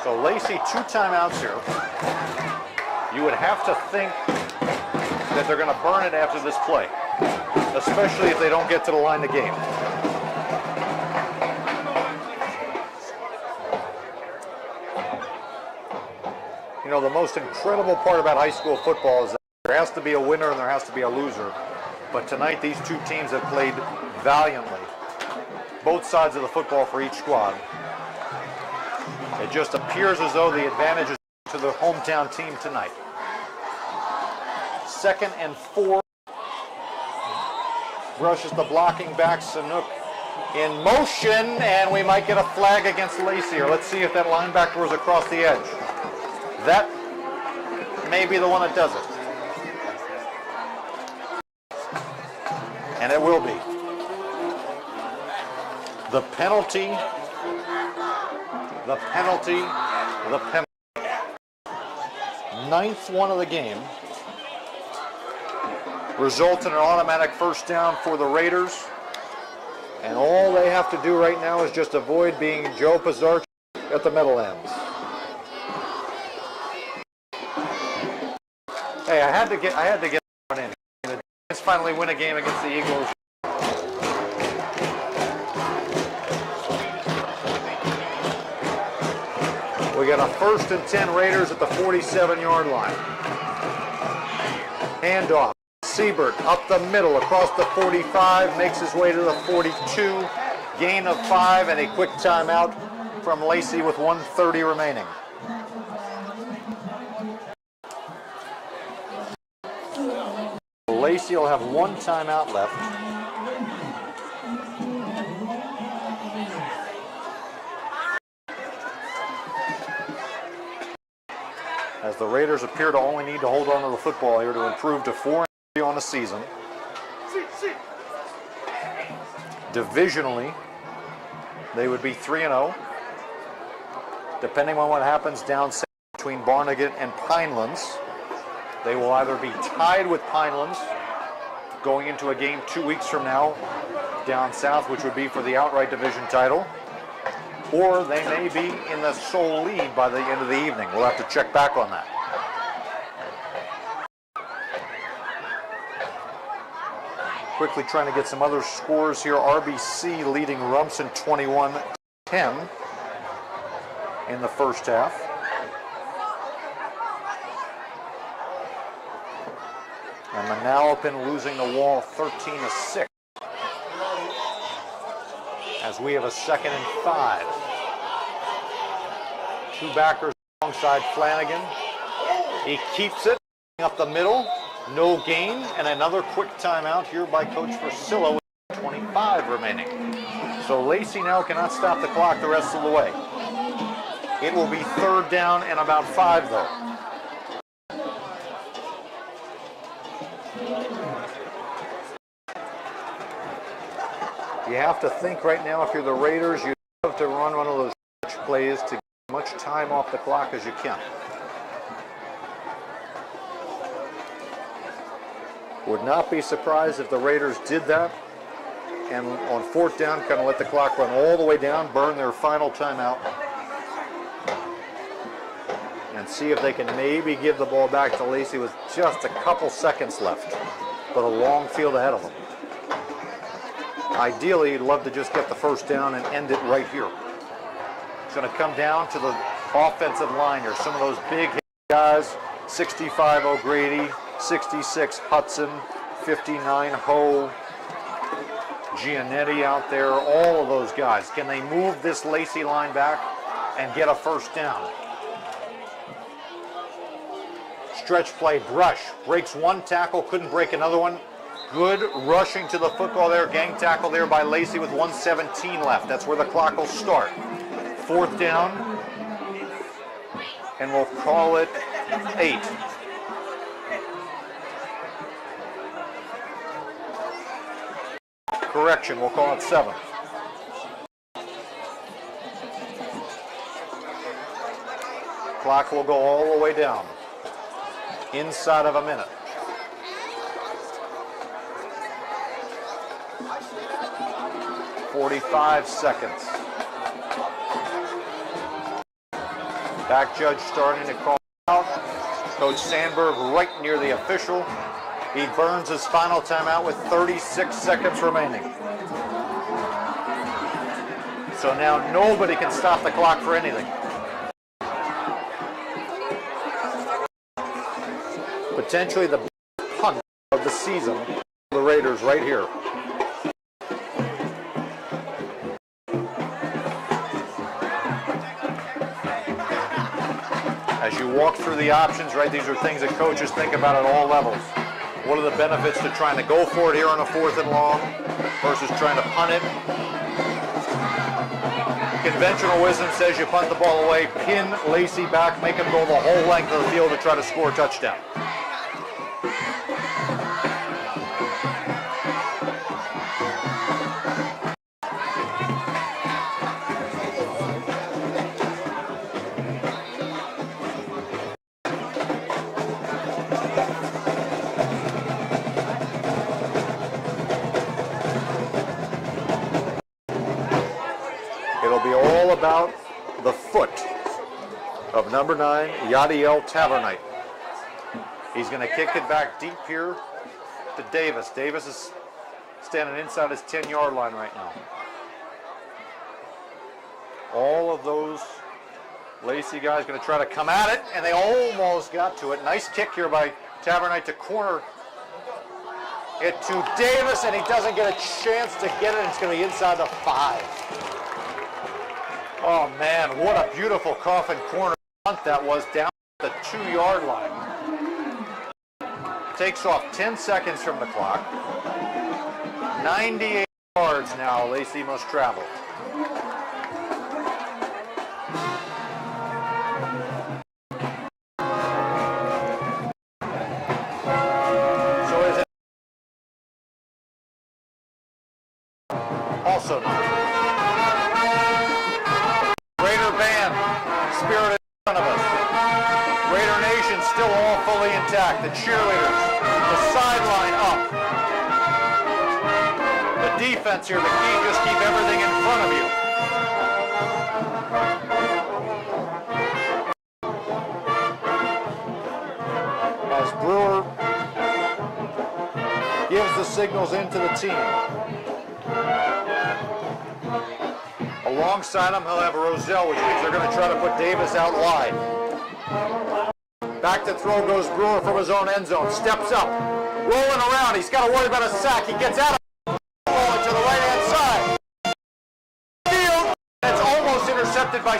So LACEY, 2 timeouts here. You would have to think that they're going to burn it after this play, especially if they don't get to the line of game. You know, the most incredible part about high school football is that there has to be a winner and there has to be a loser. But tonight, these two teams have played valiantly. Both sides of the football for each squad. It just appears as though the advantage is to the hometown team tonight. 2nd and 4. Rushes the blocking back. Sanook in motion, and we might get a flag against LACEY here. Let's see if that linebacker was across the edge. That may be the one that does it. And it will be. The penalty. The penalty. 9th one of the game. Results in an automatic first down for the Raiders. And all they have to do right now is just avoid being Joe Pizzarchi at the Meadowlands. Okay, I had to get one in. The Giants finally win a game against the Eagles. We got a 1st and 10 Raiders at the 47-yard line. Handoff. Siebert up the middle across the 45, makes his way to the 42. Gain of 5 and a quick timeout from LACEY with 1:30 remaining. LACEY will have 1 timeout left. As the Raiders appear to only need to hold on to the football here to improve to 4-3 on the season. Divisionally, they would be 3-0. Depending on what happens down south between Barnegat and Pinelands, they will either be tied with Pinelands going into a game 2 weeks from now down south, which would be for the outright division title, or they may be in the sole lead by the end of the evening. We'll have to check back on that. Quickly trying to get some other scores here. RBC leading Rumson 21-10 in the first half. And Manalapan losing the Wall 13-6. As we have a 2nd and 5. 2 backers alongside Flanagan. He keeps it up the middle. No gain, and another quick timeout here by Coach Versillo with 25 remaining. So LACEY now cannot stop the clock the rest of the way. It will be 3rd down and about 5 though. You have to think right now, if you're the Raiders, you have to run one of those plays to get as much time off the clock as you can. Would not be surprised if the Raiders did that, and on 4th down, kind of let the clock run all the way down, burn their final timeout, and see if they can maybe give the ball back to LACEY with just a couple seconds left, but a long field ahead of them. Ideally, you'd love to just get the 1st down and end it right here. It's going to come down to the offensive line here. Some of those big guys, 65 O'Grady, 66 Hudson, 59 Ho, Giannetti out there, all of those guys. Can they move this LACEY line back and get a 1st down? Stretch play, Brush breaks 1 tackle, couldn't break another one. Good rushing to the football there, gang tackle there by LACEY with 1:17 left. That's where the clock will start. 4th down, and we'll call it 8. Correction, we'll call it 7. Clock will go all the way down. Inside of a minute. "45 seconds. Back judge starting to call out. Coach Sandberg right near the official. He burns his final timeout with 36 seconds remaining. So now nobody can stop the clock for anything. Potentially the best punt of the season for the Raiders right here. As you walk through the options, right, these are things that coaches think about at all levels. What are the benefits to trying to go for it here on a 4th and long versus trying to punt it? Conventional wisdom says you punt the ball away, pin LACEY back, make him go the whole length of the field to try to score a touchdown. About the foot of number 9, Yadiel Tavernite. He's going to kick it back deep here to Davis. Davis is standing inside his 10-yard line right now. All of those Lacey guys going to try to come at it, and they almost got to it. Nice kick here by Tavernite to corner it to Davis, and he doesn't get a chance to get it. It's going to be inside the 5. Oh man, what a beautiful coffin corner punt that was down the 2-yard line. Takes off 10 seconds from the clock. 98 yards now Lacey must travel. So is it also not. Raider band spirit in front of us. Raider Nation still all fully intact. The cheerleaders, the sideline up. The defense here, the key, just keep everything in front of you. As Brewer gives the signals into the team. Alongside him, he'll have Roselle, which means they're going to try to put Davis out wide. Back to throw goes Brewer from his own end zone. Steps up, rolling around. He's got to worry about a sack. He gets out of it, rolling to the right-hand side. Field, and it's almost intercepted by.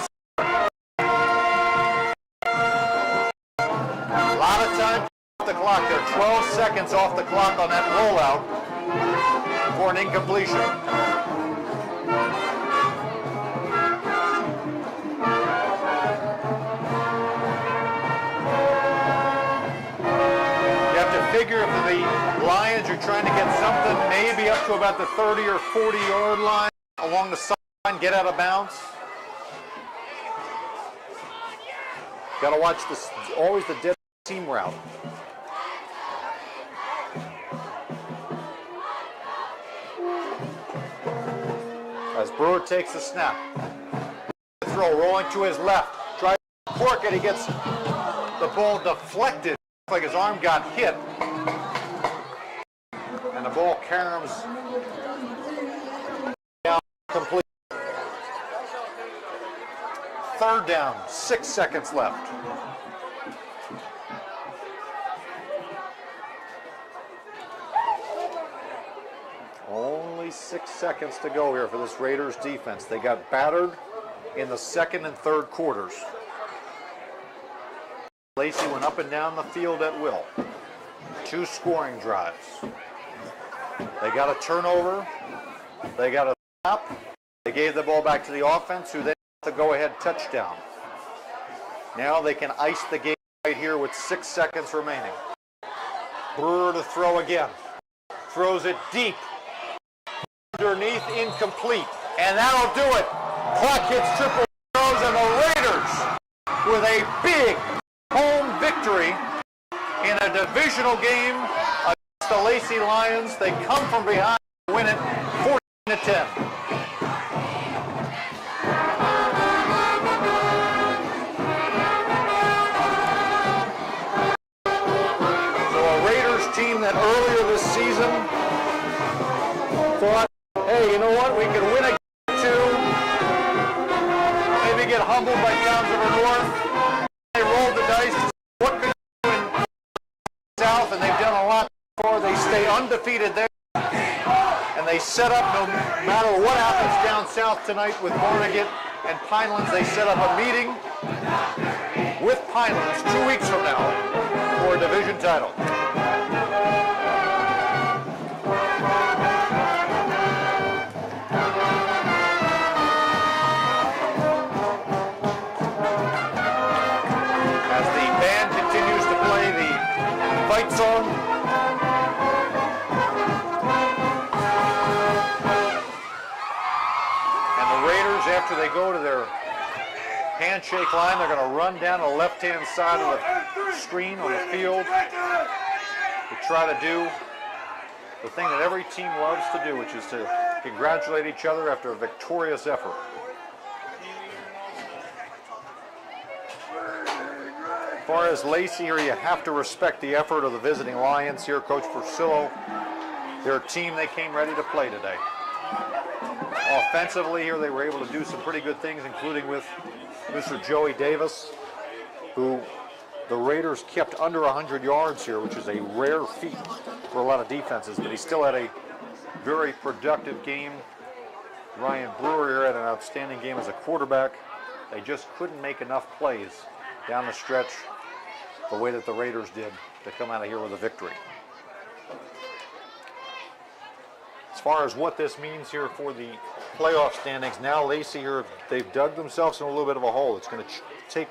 A lot of time off the clock there. 12 seconds off the clock on that rollout for an incompletion. Figure if the Lions are trying to get something maybe up to about the 30 or 40-yard line along the sideline, get out of bounds. Got to watch this, always the dead team route. As Brewer takes the snap. Throw rolling to his left. Tries to cork it. He gets the ball deflected. Like his arm got hit, and the ball caroms down complete. 3rd down, 6 seconds left. Only 6 seconds to go here for this Raiders defense. They got battered in the 2nd and 3rd quarters. Lacey went up and down the field at will. 2 scoring drives. They got a turnover. They got a stop. They gave the ball back to the offense, who then got the go-ahead touchdown. Now they can ice the game right here with 6 seconds remaining. Brewer to throw again. Throws it deep. Underneath, incomplete. And that'll do it. Clock hits triple zeros, and the Raiders with a big home victory in a divisional game against the Lacey Lions. They come from behind to win it 14-10. So a Raiders team that earlier this season thought, hey, you know what, we could win a game or 2, maybe get humbled by Towns River North. They rolled the dice. What could they do in South? And they've done a lot before. They stay undefeated there. And they set up, no matter what happens down south tonight with Barnegat and Pinelands, they set up a meeting with Pinelands 2 weeks from now for a division title. Fight song. And the Raiders, after they go to their handshake line, they're going to run down the left-hand side of the screen on the field to try to do the thing that every team loves to do, which is to congratulate each other after a victorious effort. far as Lacey here, you have to respect the effort of the visiting Lions here. Coach Porcillo, their team, they came ready to play today. Offensively here, they were able to do some pretty good things, including with Mr. Joey Davis, who the Raiders kept under 100 yards here, which is a rare feat for a lot of defenses, but he still had a very productive game. Ryan Brewer here had an outstanding game as a quarterback. They just couldn't make enough plays down the stretch the way that the Raiders did to come out of here with a victory. As far as what this means here for the playoff standings, now Lacey here, they've dug themselves in a little bit of a hole. It's going to take